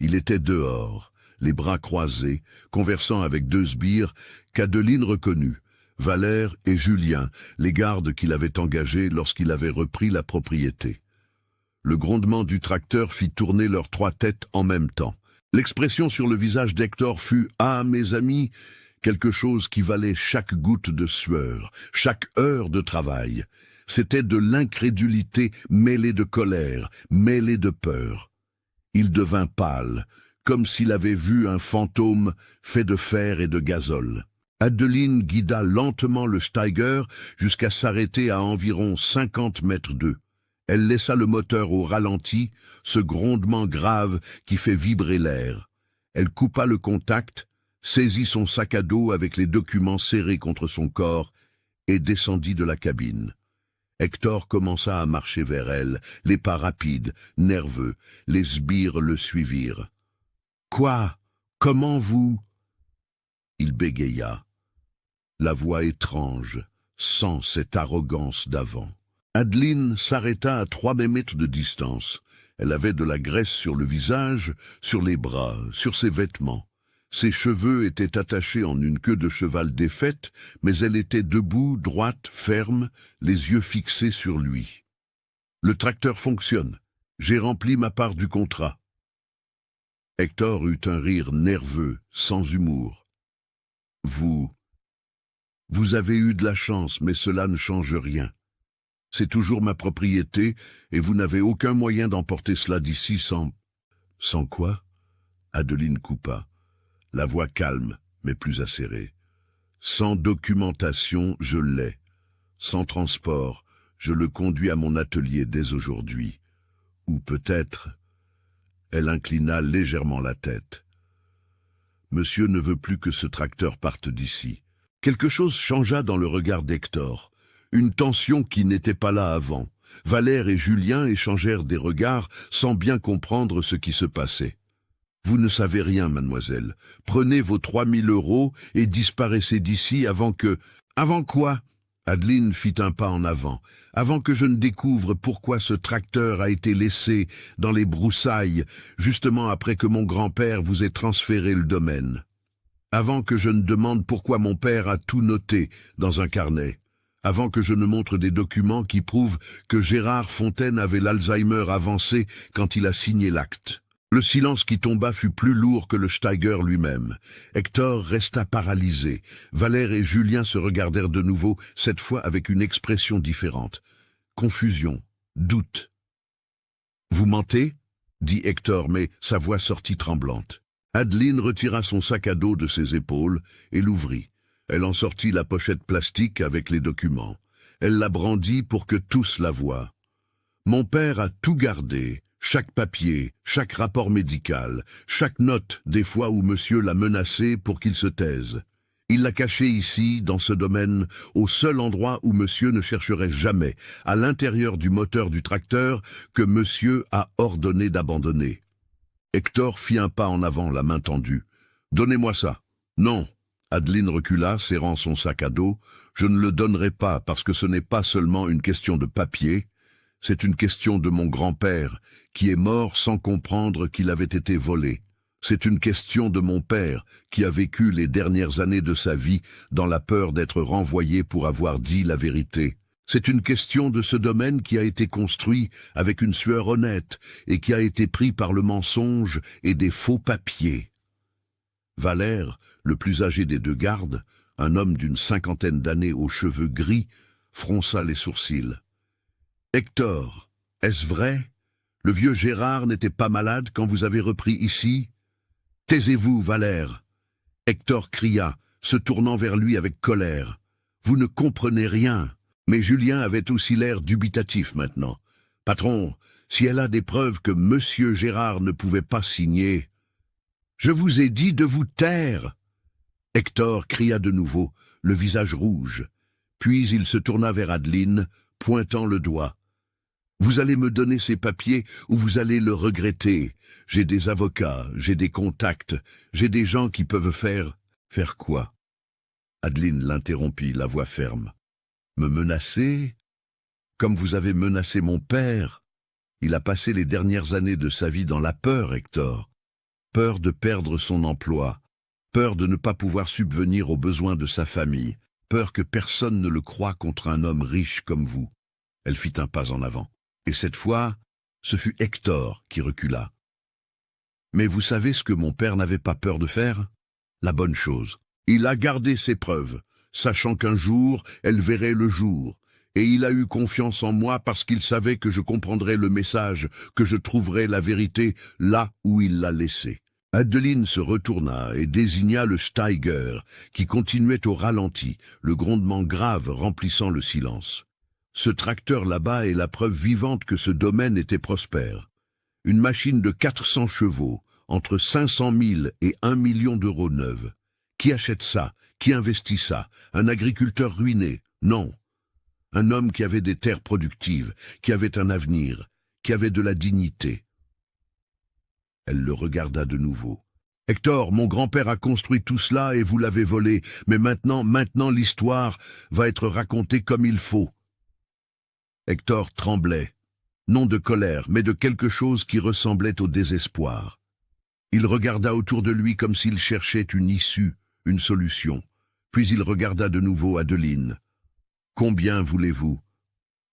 Il était dehors, les bras croisés, conversant avec deux sbires qu'Adeline reconnut, Valère et Julien, les gardes qu'il avait engagés lorsqu'il avait repris la propriété. Le grondement du tracteur fit tourner leurs trois têtes en même temps. L'expression sur le visage d'Hector fut « Ah, mes amis !» quelque chose qui valait chaque goutte de sueur, chaque heure de travail. C'était de l'incrédulité mêlée de colère, mêlée de peur. Il devint pâle, comme s'il avait vu un fantôme fait de fer et de gazole. Adeline guida lentement le Steiger jusqu'à s'arrêter à environ 50 mètres d'eux. Elle laissa le moteur au ralenti, ce grondement grave qui fait vibrer l'air. Elle coupa le contact, saisit son sac à dos avec les documents serrés contre son corps et descendit de la cabine. Hector commença à marcher vers elle, les pas rapides, nerveux. Les sbires le suivirent. « Quoi? Comment vous ?» Il bégaya. La voix étrange, sans cette arrogance d'avant. Adeline s'arrêta à 3 mètres de distance. Elle avait de la graisse sur le visage, sur les bras, sur ses vêtements. Ses cheveux étaient attachés en une queue de cheval défaite, mais elle était debout, droite, ferme, les yeux fixés sur lui. « Le tracteur fonctionne. J'ai rempli ma part du contrat. » Hector eut un rire nerveux, sans humour. « Vous avez eu de la chance, mais cela ne change rien. C'est toujours ma propriété, et vous n'avez aucun moyen d'emporter cela d'ici sans... » « Sans quoi ?» Adeline coupa, la voix calme, mais plus acérée. « Sans documentation, je l'ai. Sans transport, je le conduis à mon atelier dès aujourd'hui. Ou peut-être... » Elle inclina légèrement la tête. « Monsieur ne veut plus que ce tracteur parte d'ici. » Quelque chose changea dans le regard d'Hector. Une tension qui n'était pas là avant. Valère et Julien échangèrent des regards sans bien comprendre ce qui se passait. « Vous ne savez rien, mademoiselle. Prenez vos 3 000 € et disparaissez d'ici avant que... » « Avant quoi ?» Adeline fit un pas en avant. « Avant que je ne découvre pourquoi ce tracteur a été laissé dans les broussailles, justement après que mon grand-père vous ait transféré le domaine. Avant que je ne demande pourquoi mon père a tout noté dans un carnet. Avant que je ne montre des documents qui prouvent que Gérard Fontaine avait l'Alzheimer avancé quand il a signé l'acte. » Le silence qui tomba fut plus lourd que le Steiger lui-même. Hector resta paralysé. Valère et Julien se regardèrent de nouveau, cette fois avec une expression différente. Confusion, doute. « Vous mentez ?» dit Hector, mais sa voix sortit tremblante. Adeline retira son sac à dos de ses épaules et l'ouvrit. Elle en sortit la pochette plastique avec les documents. Elle la brandit pour que tous la voient. « Mon père a tout gardé. Chaque papier, chaque rapport médical, chaque note des fois où monsieur l'a menacé pour qu'il se taise. Il l'a caché ici, dans ce domaine, au seul endroit où monsieur ne chercherait jamais, à l'intérieur du moteur du tracteur que monsieur a ordonné d'abandonner. » Hector fit un pas en avant, la main tendue. « Donnez-moi ça. »« Non. » Adeline recula, serrant son sac à dos. « Je ne le donnerai pas parce que ce n'est pas seulement une question de papier. C'est une question de mon grand-père, qui est mort sans comprendre qu'il avait été volé. C'est une question de mon père, qui a vécu les dernières années de sa vie dans la peur d'être renvoyé pour avoir dit la vérité. C'est une question de ce domaine qui a été construit avec une sueur honnête et qui a été pris par le mensonge et des faux papiers. » Valère, le plus âgé des deux gardes, un homme d'une 50aine d'années aux cheveux gris, fronça les sourcils. « Hector, est-ce vrai? Le vieux Gérard n'était pas malade quand vous avez repris ici? »« Taisez-vous, Valère !» Hector cria, se tournant vers lui avec colère. « Vous ne comprenez rien !» Mais Julien avait aussi l'air dubitatif maintenant. « Patron, si elle a des preuves que monsieur Gérard ne pouvait pas signer... » Je vous ai dit de vous taire !» Hector cria de nouveau, le visage rouge. Puis il se tourna vers Adeline, pointant le doigt. « Vous allez me donner ces papiers ou vous allez le regretter. J'ai des avocats, j'ai des contacts, j'ai des gens qui peuvent faire... » « Faire quoi ?» Adeline l'interrompit, la voix ferme. « Me menacer ? Comme vous avez menacé mon père. Il a passé les dernières années de sa vie dans la peur, Hector. Peur de perdre son emploi, peur de ne pas pouvoir subvenir aux besoins de sa famille, peur que personne ne le croie contre un homme riche comme vous. » Elle fit un pas en avant. Et cette fois, ce fut Hector qui recula. « Mais vous savez ce que mon père n'avait pas peur de faire ? La bonne chose. Il a gardé ses preuves, sachant qu'un jour, elles verraient le jour. Et il a eu confiance en moi parce qu'il savait que je comprendrais le message, que je trouverais la vérité là où il l'a laissée. » Adeline se retourna et désigna le Steiger, qui continuait au ralenti, le grondement grave remplissant le silence. Ce tracteur là-bas est la preuve vivante que ce domaine était prospère. Une machine de 400 chevaux, entre 500 000 et 1 million d'euros neuve. Qui achète ça? Qui investit ça? Un agriculteur ruiné? Non. Un homme qui avait des terres productives, qui avait un avenir, qui avait de la dignité. Elle le regarda de nouveau. « Hector, mon grand-père a construit tout cela et vous l'avez volé, mais maintenant l'histoire va être racontée comme il faut. » Hector tremblait, non de colère, mais de quelque chose qui ressemblait au désespoir. Il regarda autour de lui comme s'il cherchait une issue, une solution. Puis il regarda de nouveau Adeline. « Combien voulez-vous »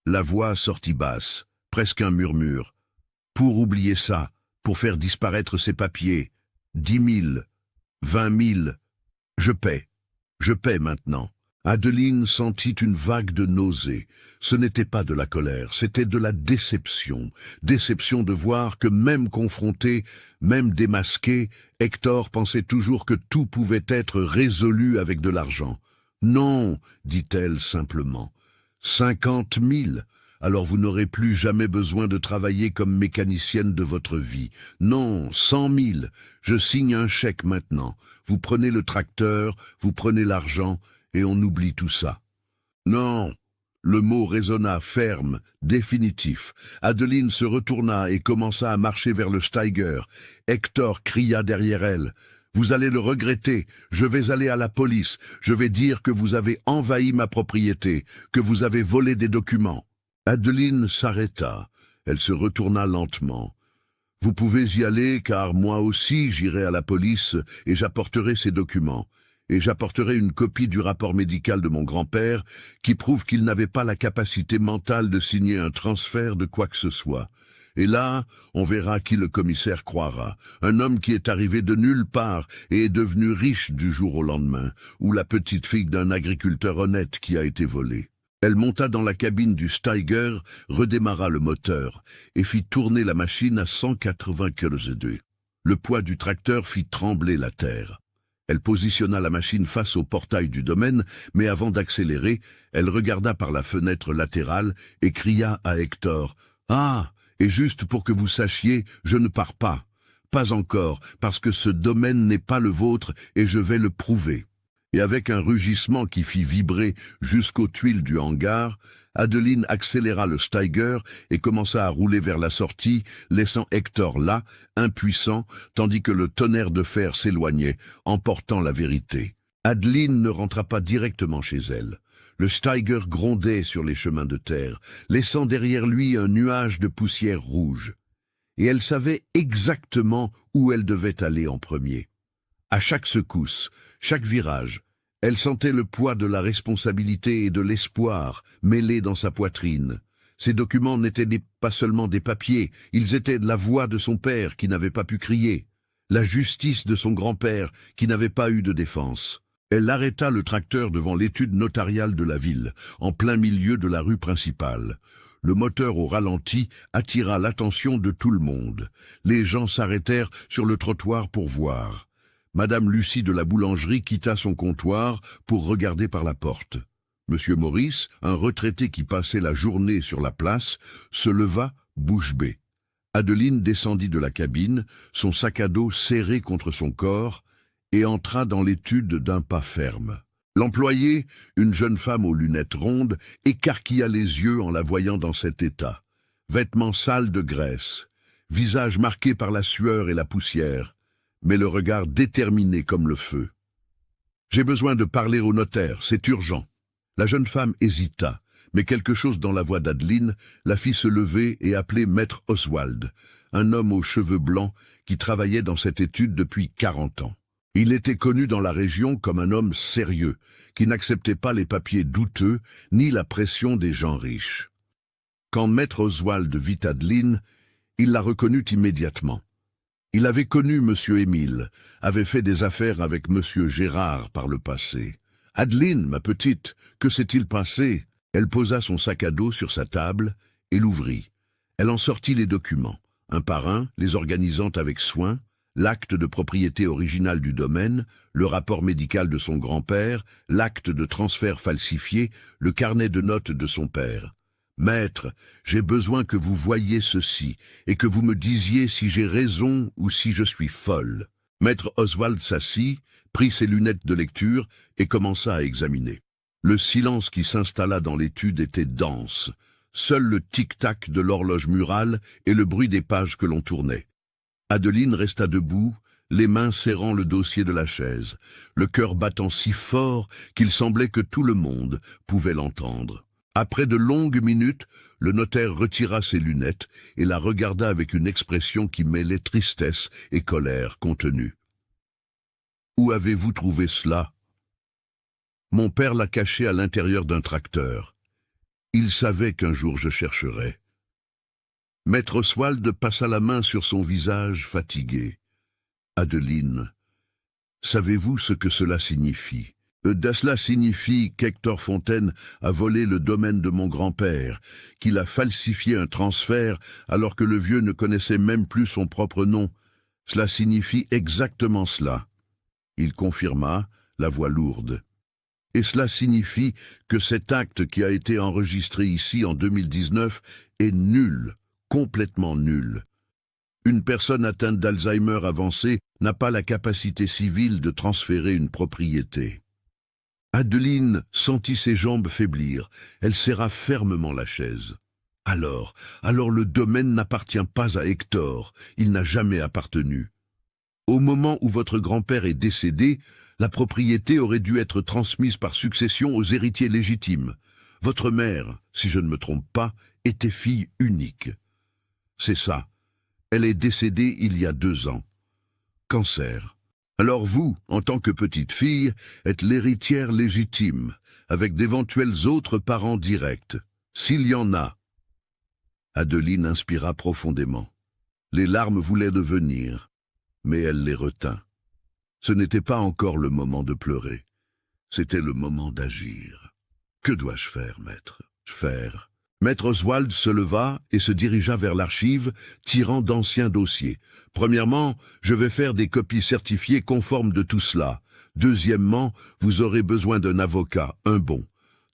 La voix sortit basse, presque un murmure. « Pour oublier ça, pour faire disparaître ces papiers, 10 000, 20 000, je paie maintenant. » Adeline sentit une vague de nausée. Ce n'était pas de la colère, c'était de la déception. Déception de voir que même confronté, même démasqué, Hector pensait toujours que tout pouvait être résolu avec de l'argent. « Non, dit-elle simplement. 50 000, alors vous n'aurez plus jamais besoin de travailler comme mécanicienne de votre vie. Non, 100 000, je signe un chèque maintenant. Vous prenez le tracteur, vous prenez l'argent, et on oublie tout ça. » Non, le mot résonna ferme, définitif. Adeline se retourna et commença à marcher vers le Steiger. Hector cria derrière elle. « Vous allez le regretter, je vais aller à la police, je vais dire que vous avez envahi ma propriété, que vous avez volé des documents. » Adeline s'arrêta, elle se retourna lentement. « Vous pouvez y aller, car moi aussi j'irai à la police et j'apporterai ces documents. Et j'apporterai une copie du rapport médical de mon grand-père qui prouve qu'il n'avait pas la capacité mentale de signer un transfert de quoi que ce soit. Et là, on verra qui le commissaire croira. Un homme qui est arrivé de nulle part et est devenu riche du jour au lendemain, ou la petite fille d'un agriculteur honnête qui a été volée. » Elle monta dans la cabine du Steiger, redémarra le moteur et fit tourner la machine à 180 km/h. Le poids du tracteur fit trembler la terre. Elle positionna la machine face au portail du domaine, mais avant d'accélérer, elle regarda par la fenêtre latérale et cria à Hector. « Ah, et juste pour que vous sachiez, je ne pars pas. Pas encore, parce que ce domaine n'est pas le vôtre et je vais le prouver. » Et avec un rugissement qui fit vibrer jusqu'aux tuiles du hangar, Adeline accéléra le Steiger et commença à rouler vers la sortie, laissant Hector là, impuissant, tandis que le tonnerre de fer s'éloignait, emportant la vérité. Adeline ne rentra pas directement chez elle. Le Steiger grondait sur les chemins de terre, laissant derrière lui un nuage de poussière rouge. Et elle savait exactement où elle devait aller en premier. À chaque secousse, chaque virage, elle sentait le poids de la responsabilité et de l'espoir mêlés dans sa poitrine. Ces documents n'étaient pas seulement des papiers, ils étaient la voix de son père qui n'avait pas pu crier, la justice de son grand-père qui n'avait pas eu de défense. Elle arrêta le tracteur devant l'étude notariale de la ville, en plein milieu de la rue principale. Le moteur au ralenti attira l'attention de tout le monde. Les gens s'arrêtèrent sur le trottoir pour voir. Madame Lucie de la boulangerie quitta son comptoir pour regarder par la porte. Monsieur Maurice, un retraité qui passait la journée sur la place, se leva bouche bée. Adeline descendit de la cabine, son sac à dos serré contre son corps, et entra dans l'étude d'un pas ferme. L'employée, une jeune femme aux lunettes rondes, écarquilla les yeux en la voyant dans cet état. Vêtements sales de graisse, visage marqué par la sueur et la poussière, mais le regard déterminé comme le feu. « J'ai besoin de parler au notaire, c'est urgent. » La jeune femme hésita, mais quelque chose dans la voix d'Adeline la fit se lever et appeler Maître Oswald, un homme aux cheveux blancs qui travaillait dans cette étude depuis 40 ans. Il était connu dans la région comme un homme sérieux, qui n'acceptait pas les papiers douteux ni la pression des gens riches. Quand Maître Oswald vit Adeline, il la reconnut immédiatement. Il avait connu M. Émile, avait fait des affaires avec M. Gérard par le passé. « Adeline, ma petite, que s'est-il passé ?» Elle posa son sac à dos sur sa table et l'ouvrit. Elle en sortit les documents, un par un, les organisant avec soin, l'acte de propriété originale du domaine, le rapport médical de son grand-père, l'acte de transfert falsifié, le carnet de notes de son père. « Maître, j'ai besoin que vous voyiez ceci et que vous me disiez si j'ai raison ou si je suis folle. » Maître Oswald s'assit, prit ses lunettes de lecture et commença à examiner. Le silence qui s'installa dans l'étude était dense. Seul le tic-tac de l'horloge murale et le bruit des pages que l'on tournait. Adeline resta debout, les mains serrant le dossier de la chaise, le cœur battant si fort qu'il semblait que tout le monde pouvait l'entendre. Après de longues minutes, le notaire retira ses lunettes et la regarda avec une expression qui mêlait tristesse et colère contenue. « Où avez-vous trouvé cela ?» « Mon père l'a caché à l'intérieur d'un tracteur. Il savait qu'un jour je chercherais. » Maître Oswald passa la main sur son visage fatigué. « Adeline, savez-vous ce que cela signifie ? Cela signifie qu'Hector Fontaine a volé le domaine de mon grand-père, qu'il a falsifié un transfert alors que le vieux ne connaissait même plus son propre nom. Cela signifie exactement cela. » Il confirma, la voix lourde. « Et cela signifie que cet acte qui a été enregistré ici en 2019 est nul, complètement nul. Une personne atteinte d'Alzheimer avancé n'a pas la capacité civile de transférer une propriété. » Adeline sentit ses jambes faiblir. Elle serra fermement la chaise. « Alors le domaine n'appartient pas à Hector. Il n'a jamais appartenu. Au moment où votre grand-père est décédé, la propriété aurait dû être transmise par succession aux héritiers légitimes. Votre mère, si je ne me trompe pas, était fille unique. C'est ça. Elle est décédée il y a 2 ans. Cancer. Alors vous, en tant que petite fille, êtes l'héritière légitime, avec d'éventuels autres parents directs, s'il y en a. » Adeline inspira profondément. Les larmes voulaient devenir, mais elle les retint. Ce n'était pas encore le moment de pleurer. C'était le moment d'agir. « Que dois-je faire, maître ? Faire ?» Maître Oswald se leva et se dirigea vers l'archive, tirant d'anciens dossiers. « Premièrement, je vais faire des copies certifiées conformes de tout cela. Deuxièmement, vous aurez besoin d'un avocat, un bon.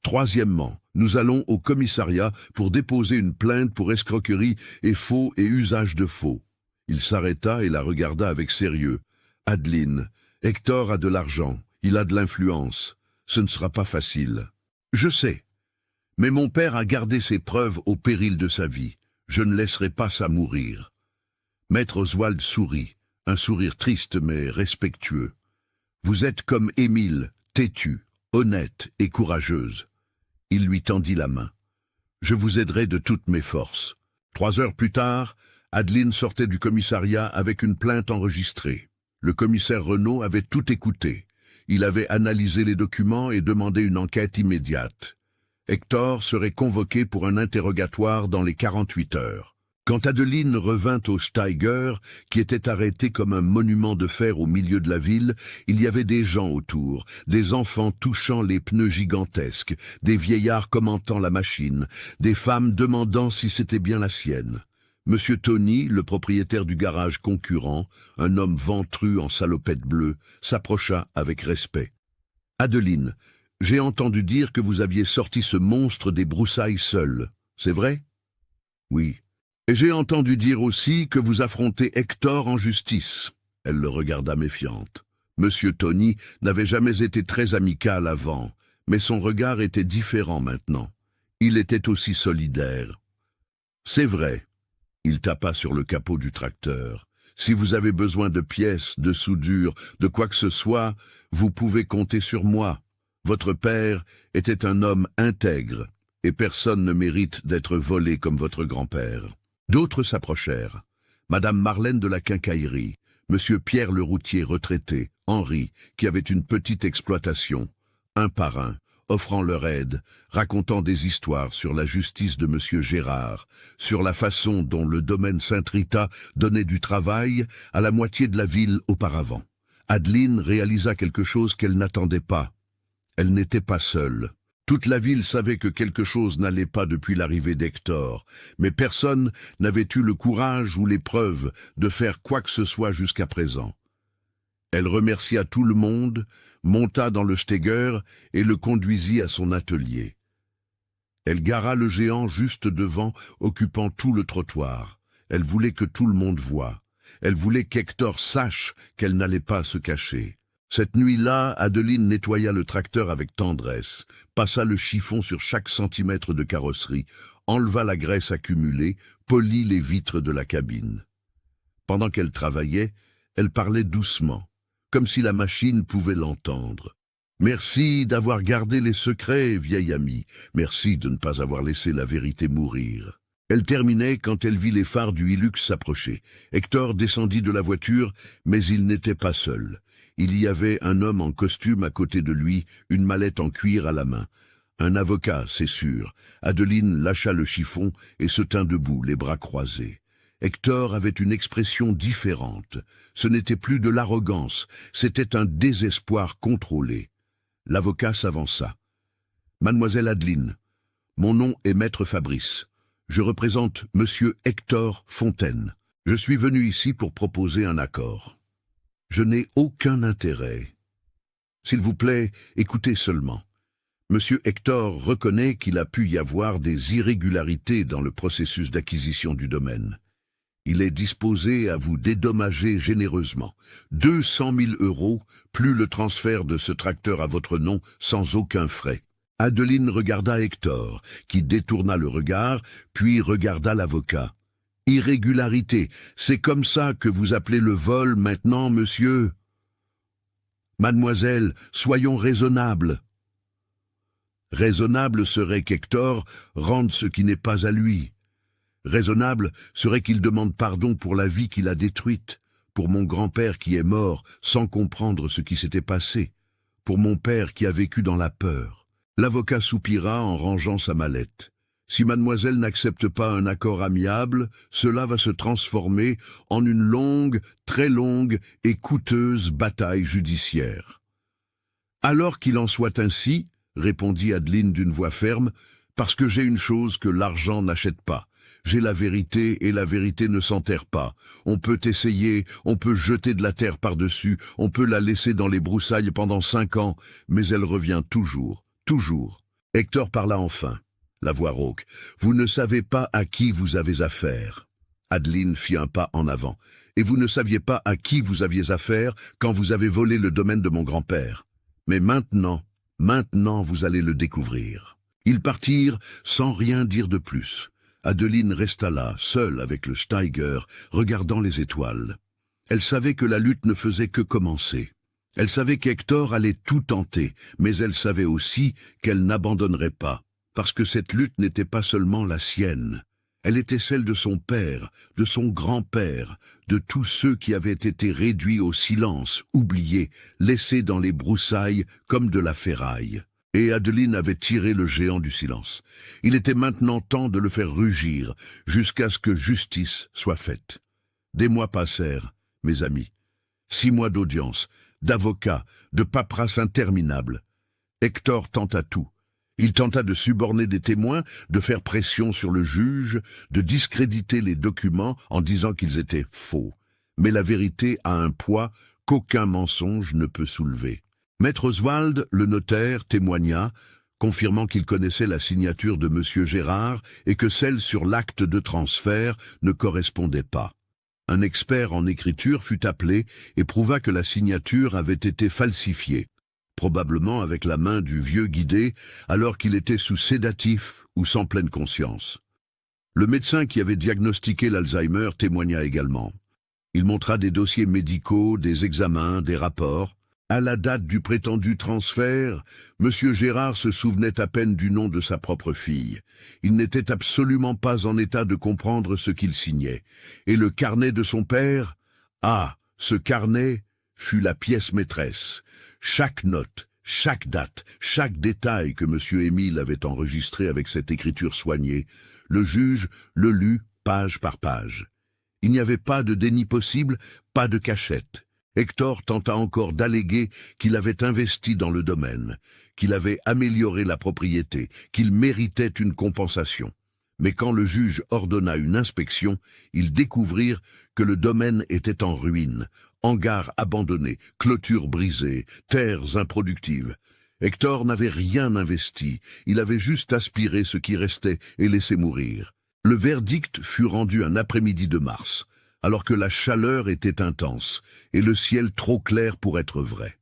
Troisièmement, nous allons au commissariat pour déposer une plainte pour escroquerie et faux et usage de faux. » Il s'arrêta et la regarda avec sérieux. « Adeline, Hector a de l'argent, il a de l'influence. Ce ne sera pas facile. »« Je sais. Mais mon père a gardé ses preuves au péril de sa vie. Je ne laisserai pas ça mourir. » Maître Oswald sourit, un sourire triste mais respectueux. « Vous êtes comme Émile, têtue, honnête et courageuse. » Il lui tendit la main. « Je vous aiderai de toutes mes forces. » 3 heures plus tard, Adeline sortait du commissariat avec une plainte enregistrée. Le commissaire Renaud avait tout écouté. Il avait analysé les documents et demandé une enquête immédiate. Hector serait convoqué pour un interrogatoire dans les 48 heures. Quand Adeline revint au Steiger, qui était arrêté comme un monument de fer au milieu de la ville, il y avait des gens autour, des enfants touchant les pneus gigantesques, des vieillards commentant la machine, des femmes demandant si c'était bien la sienne. Monsieur Tony, le propriétaire du garage concurrent, un homme ventru en salopette bleue, s'approcha avec respect. « Adeline, j'ai entendu dire que vous aviez sorti ce monstre des broussailles seul, c'est vrai ?»« Oui. Et j'ai entendu dire aussi que vous affrontez Hector en justice. Elle le regarda méfiante. Monsieur Tony n'avait jamais été très amical avant, mais son regard était différent maintenant. Il était aussi solidaire. C'est vrai. Il tapa sur le capot du tracteur. Si vous avez besoin de pièces, de soudure, de quoi que ce soit, vous pouvez compter sur moi. Votre père était un homme intègre, et personne ne mérite d'être volé comme votre grand-père. D'autres s'approchèrent. Madame Marlène de la Quincaillerie, Monsieur Pierre le routier retraité, Henri, qui avait une petite exploitation, un par un, offrant leur aide, racontant des histoires sur la justice de Monsieur Gérard, sur la façon dont le domaine Saint-Rita donnait du travail à la moitié de la ville auparavant. Adeline réalisa quelque chose qu'elle n'attendait pas. Elle n'était pas seule. Toute la ville savait que quelque chose n'allait pas depuis l'arrivée d'Hector, mais personne n'avait eu le courage ou les preuves de faire quoi que ce soit jusqu'à présent. Elle remercia tout le monde, monta dans le Steger et le conduisit à son atelier. Elle gara le géant juste devant, occupant tout le trottoir. Elle voulait que tout le monde voie. Elle voulait qu'Hector sache qu'elle n'allait pas se cacher. Cette nuit-là, Adeline nettoya le tracteur avec tendresse, passa le chiffon sur chaque centimètre de carrosserie, enleva la graisse accumulée, polit les vitres de la cabine. Pendant qu'elle travaillait, elle parlait doucement, comme si la machine pouvait l'entendre. « Merci d'avoir gardé les secrets, vieil ami. Merci de ne pas avoir laissé la vérité mourir. » Elle terminait quand elle vit les phares du Hilux s'approcher. Hector descendit de la voiture, mais il n'était pas seul. Il y avait un homme en costume à côté de lui, une mallette en cuir à la main. Un avocat, c'est sûr. Adeline lâcha le chiffon et se tint debout, les bras croisés. Hector avait une expression différente. Ce n'était plus de l'arrogance, c'était un désespoir contrôlé. L'avocat s'avança. « Mademoiselle Adeline, mon nom est Maître Fabrice. Je représente Monsieur Hector Fontaine. Je suis venu ici pour proposer un accord. Je n'ai aucun intérêt. S'il vous plaît, écoutez seulement. Monsieur Hector reconnaît qu'il a pu y avoir des irrégularités dans le processus d'acquisition du domaine. Il est disposé à vous dédommager généreusement. 200 000 €, plus le transfert de ce tracteur à votre nom sans aucun frais. » Adeline regarda Hector, qui détourna le regard, puis regarda l'avocat. « Irrégularité, c'est comme ça que vous appelez le vol maintenant, monsieur ? Mademoiselle, soyons raisonnables. » Raisonnable serait qu'Hector rende ce qui n'est pas à lui. Raisonnable serait qu'il demande pardon pour la vie qu'il a détruite, pour mon grand-père qui est mort sans comprendre ce qui s'était passé, pour mon père qui a vécu dans la peur. L'avocat soupira en rangeant sa mallette. Si mademoiselle n'accepte pas un accord amiable, cela va se transformer en une longue, très longue et coûteuse bataille judiciaire. Alors qu'il en soit ainsi, répondit Adeline d'une voix ferme, parce que j'ai une chose que l'argent n'achète pas. J'ai la vérité et la vérité ne s'enterre pas. On peut essayer, on peut jeter de la terre par-dessus, on peut la laisser dans les broussailles pendant 5 ans, mais elle revient toujours, toujours. Hector parla enfin. La voix rauque. « Vous ne savez pas à qui vous avez affaire. » Adeline fit un pas en avant. « Et vous ne saviez pas à qui vous aviez affaire quand vous avez volé le domaine de mon grand-père. Mais maintenant vous allez le découvrir. » Ils partirent sans rien dire de plus. Adeline resta là, seule avec le Steiger, regardant les étoiles. Elle savait que la lutte ne faisait que commencer. Elle savait qu'Hector allait tout tenter, mais elle savait aussi qu'elle n'abandonnerait pas. Parce que cette lutte n'était pas seulement la sienne. Elle était celle de son père, de son grand-père, de tous ceux qui avaient été réduits au silence, oubliés, laissés dans les broussailles comme de la ferraille. Et Adeline avait tiré le géant du silence. Il était maintenant temps de le faire rugir, jusqu'à ce que justice soit faite. Des mois passèrent, mes amis. 6 mois d'audience, d'avocats, de paperasse interminable. Hector tenta tout. Il tenta de suborner des témoins, de faire pression sur le juge, de discréditer les documents en disant qu'ils étaient faux. Mais la vérité a un poids qu'aucun mensonge ne peut soulever. Maître Oswald, le notaire, témoigna, confirmant qu'il connaissait la signature de M. Gérard et que celle sur l'acte de transfert ne correspondait pas. Un expert en écriture fut appelé et prouva que la signature avait été falsifiée, probablement avec la main du vieux Guidé, alors qu'il était sous sédatif ou sans pleine conscience. Le médecin qui avait diagnostiqué l'Alzheimer témoigna également. Il montra des dossiers médicaux, des examens, des rapports. À la date du prétendu transfert, M. Gérard se souvenait à peine du nom de sa propre fille. Il n'était absolument pas en état de comprendre ce qu'il signait. Et le carnet de son père? Ah, ce carnet fut la pièce maîtresse. Chaque note, chaque date, chaque détail que M. Émile avait enregistré avec cette écriture soignée, le juge le lut page par page. Il n'y avait pas de déni possible, pas de cachette. Hector tenta encore d'alléguer qu'il avait investi dans le domaine, qu'il avait amélioré la propriété, qu'il méritait une compensation. Mais quand le juge ordonna une inspection, ils découvrirent que le domaine était en ruine, hangars abandonnés, clôtures brisées, terres improductives. Hector n'avait rien investi, il avait juste aspiré ce qui restait et laissé mourir. Le verdict fut rendu un après-midi de mars, alors que la chaleur était intense et le ciel trop clair pour être vrai.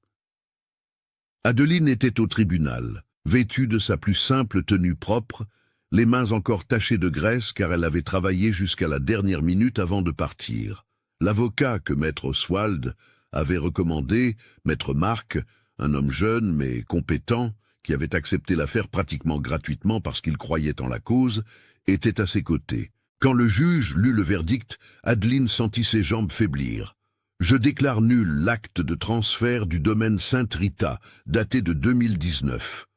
Adeline était au tribunal, vêtue de sa plus simple tenue propre, les mains encore tachées de graisse car elle avait travaillé jusqu'à la dernière minute avant de partir. L'avocat que maître Oswald avait recommandé, maître Marc, un homme jeune mais compétent, qui avait accepté l'affaire pratiquement gratuitement parce qu'il croyait en la cause, était à ses côtés. Quand le juge lut le verdict, Adeline sentit ses jambes faiblir. « Je déclare nul l'acte de transfert du domaine Sainte-Rita, daté de 2019.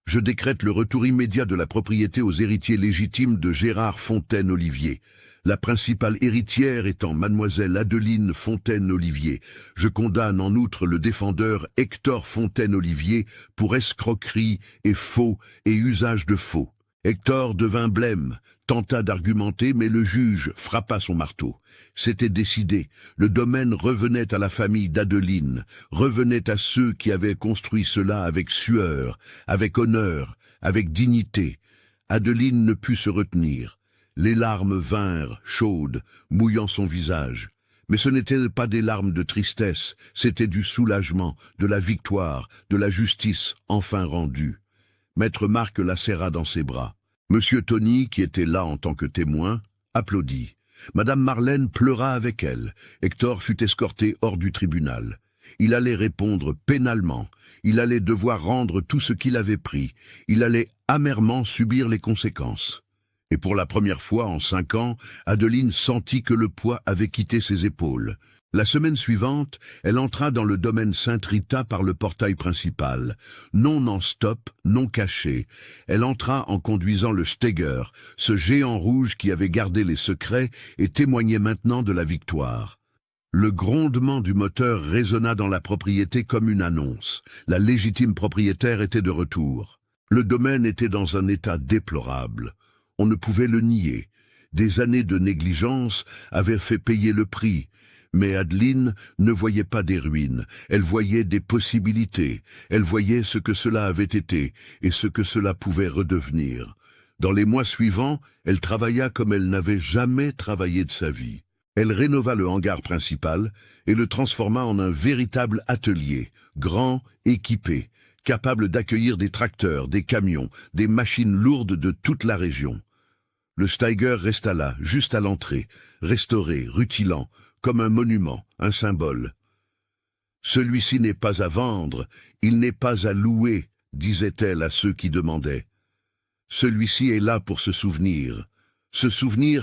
Je décrète le retour immédiat de la propriété aux héritiers légitimes de Gérard Fontaine-Olivier, la principale héritière étant mademoiselle Adeline Fontaine-Olivier. Je condamne en outre le défendeur Hector Fontaine-Olivier pour escroquerie et faux et usage de faux. » Hector devint blême, tenta d'argumenter, mais le juge frappa son marteau. C'était décidé, le domaine revenait à la famille d'Adeline, revenait à ceux qui avaient construit cela avec sueur, avec honneur, avec dignité. Adeline ne put se retenir. Les larmes vinrent, chaudes, mouillant son visage. Mais ce n'étaient pas des larmes de tristesse, c'était du soulagement, de la victoire, de la justice enfin rendue. Maître Marc la serra dans ses bras. Monsieur Tony, qui était là en tant que témoin, applaudit. Madame Marlène pleura avec elle. Hector fut escorté hors du tribunal. Il allait répondre pénalement. Il allait devoir rendre tout ce qu'il avait pris. Il allait amèrement subir les conséquences. Et pour la première fois en 5 ans, Adeline sentit que le poids avait quitté ses épaules. La semaine suivante, elle entra dans le domaine Sainte-Rita par le portail principal. Non en stop, non caché. Elle entra en conduisant le Steger, ce géant rouge qui avait gardé les secrets et témoignait maintenant de la victoire. Le grondement du moteur résonna dans la propriété comme une annonce. La légitime propriétaire était de retour. Le domaine était dans un état déplorable. On ne pouvait le nier. Des années de négligence avaient fait payer le prix. Mais Adeline ne voyait pas des ruines, elle voyait des possibilités, elle voyait ce que cela avait été et ce que cela pouvait redevenir. Dans les mois suivants, elle travailla comme elle n'avait jamais travaillé de sa vie. Elle rénova le hangar principal et le transforma en un véritable atelier, grand, équipé, capable d'accueillir des tracteurs, des camions, des machines lourdes de toute la région. Le Steiger resta là, juste à l'entrée, restauré, rutilant, comme un monument, un symbole. « Celui-ci n'est pas à vendre, il n'est pas à louer, disait-elle à ceux qui demandaient. Celui-ci est là pour se souvenir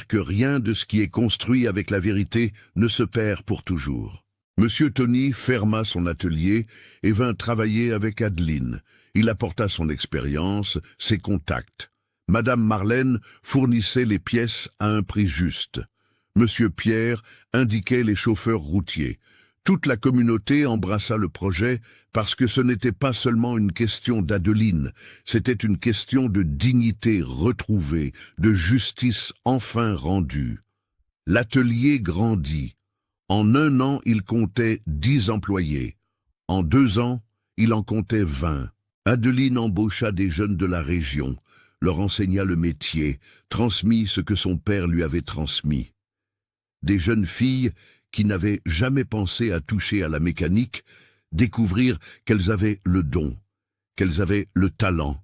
que rien de ce qui est construit avec la vérité ne se perd pour toujours. » Monsieur Tony ferma son atelier et vint travailler avec Adeline. Il apporta son expérience, ses contacts. Madame Marlène fournissait les pièces à un prix juste. Monsieur Pierre indiquait les chauffeurs routiers. Toute la communauté embrassa le projet parce que ce n'était pas seulement une question d'Adeline, c'était une question de dignité retrouvée, de justice enfin rendue. L'atelier grandit. En 1 an, il comptait 10 employés. En 2 ans, il en comptait 20. Adeline embaucha des jeunes de la région, leur enseigna le métier, transmit ce que son père lui avait transmis. Des jeunes filles qui n'avaient jamais pensé à toucher à la mécanique découvrirent qu'elles avaient le don, qu'elles avaient le talent,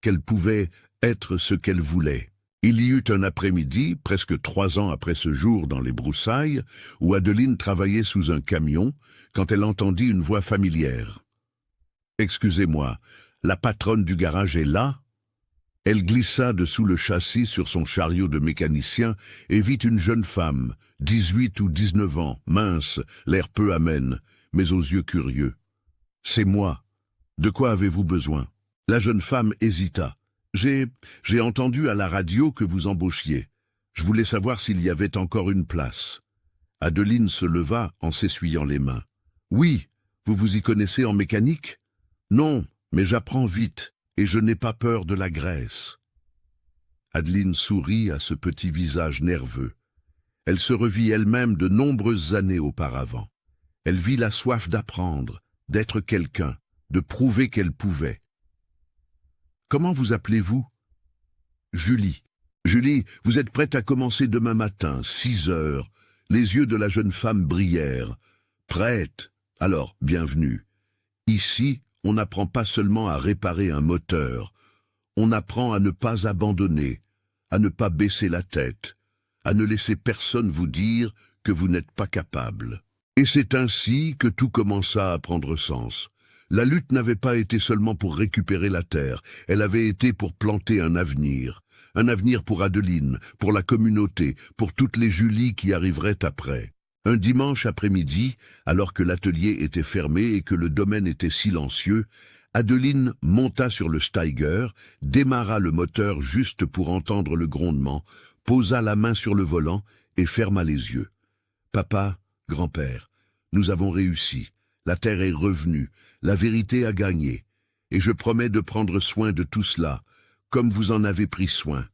qu'elles pouvaient être ce qu'elles voulaient. Il y eut un après-midi, presque 3 ans après ce jour dans les broussailles, où Adeline travaillait sous un camion, quand elle entendit une voix familière. « Excusez-moi, la patronne du garage est là ?» Elle glissa dessous le châssis sur son chariot de mécanicien et vit une jeune femme, 18 ou 19 ans, mince, l'air peu amène, mais aux yeux curieux. « C'est moi. De quoi avez-vous besoin ?» La jeune femme hésita. « J'ai entendu à la radio que vous embauchiez. Je voulais savoir s'il y avait encore une place. » Adeline se leva en s'essuyant les mains. « Oui, vous vous y connaissez en mécanique ?»« Non, mais j'apprends vite, et je n'ai pas peur de la graisse. » Adeline sourit à ce petit visage nerveux. Elle se revit elle-même de nombreuses années auparavant. Elle vit la soif d'apprendre, d'être quelqu'un, de prouver qu'elle pouvait. « Comment vous appelez-vous ?»« Julie. »« Julie, vous êtes prête à commencer demain matin, 6 heures. » Les yeux de la jeune femme brillèrent. « Prête? Alors, bienvenue. Ici, on n'apprend pas seulement à réparer un moteur. On apprend à ne pas abandonner, à ne pas baisser la tête, à ne laisser personne vous dire que vous n'êtes pas capable. » Et c'est ainsi que tout commença à prendre sens. La lutte n'avait pas été seulement pour récupérer la terre, elle avait été pour planter un avenir pour Adeline, pour la communauté, pour toutes les Julie qui arriveraient après. Un dimanche après-midi, alors que l'atelier était fermé et que le domaine était silencieux, Adeline monta sur le Steiger, démarra le moteur juste pour entendre le grondement, posa la main sur le volant et ferma les yeux. « Papa, grand-père, nous avons réussi. La terre est revenue, la vérité a gagné, et je promets de prendre soin de tout cela, comme vous en avez pris soin.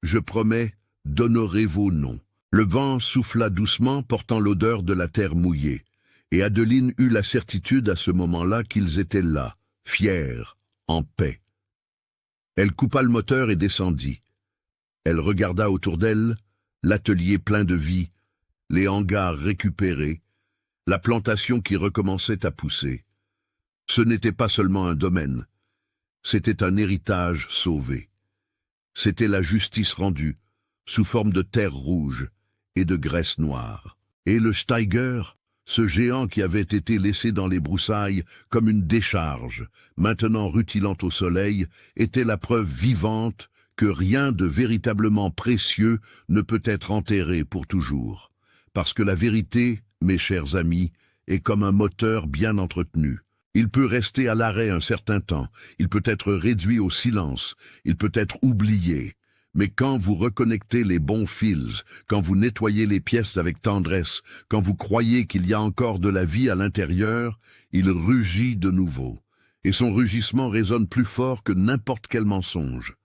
Je promets d'honorer vos noms. » Le vent souffla doucement, portant l'odeur de la terre mouillée, et Adeline eut la certitude à ce moment-là qu'ils étaient là, fiers, en paix. Elle coupa le moteur et descendit. Elle regarda autour d'elle, l'atelier plein de vie, les hangars récupérés, la plantation qui recommençait à pousser. Ce n'était pas seulement un domaine, c'était un héritage sauvé. C'était la justice rendue, sous forme de terre rouge et de graisse noire. Et le Steiger, ce géant qui avait été laissé dans les broussailles comme une décharge, maintenant rutilant au soleil, était la preuve vivante que rien de véritablement précieux ne peut être enterré pour toujours. Parce que la vérité, mes chers amis, est comme un moteur bien entretenu. Il peut rester à l'arrêt un certain temps, il peut être réduit au silence, il peut être oublié. Mais quand vous reconnectez les bons fils, quand vous nettoyez les pièces avec tendresse, quand vous croyez qu'il y a encore de la vie à l'intérieur, il rugit de nouveau. Et son rugissement résonne plus fort que n'importe quel mensonge.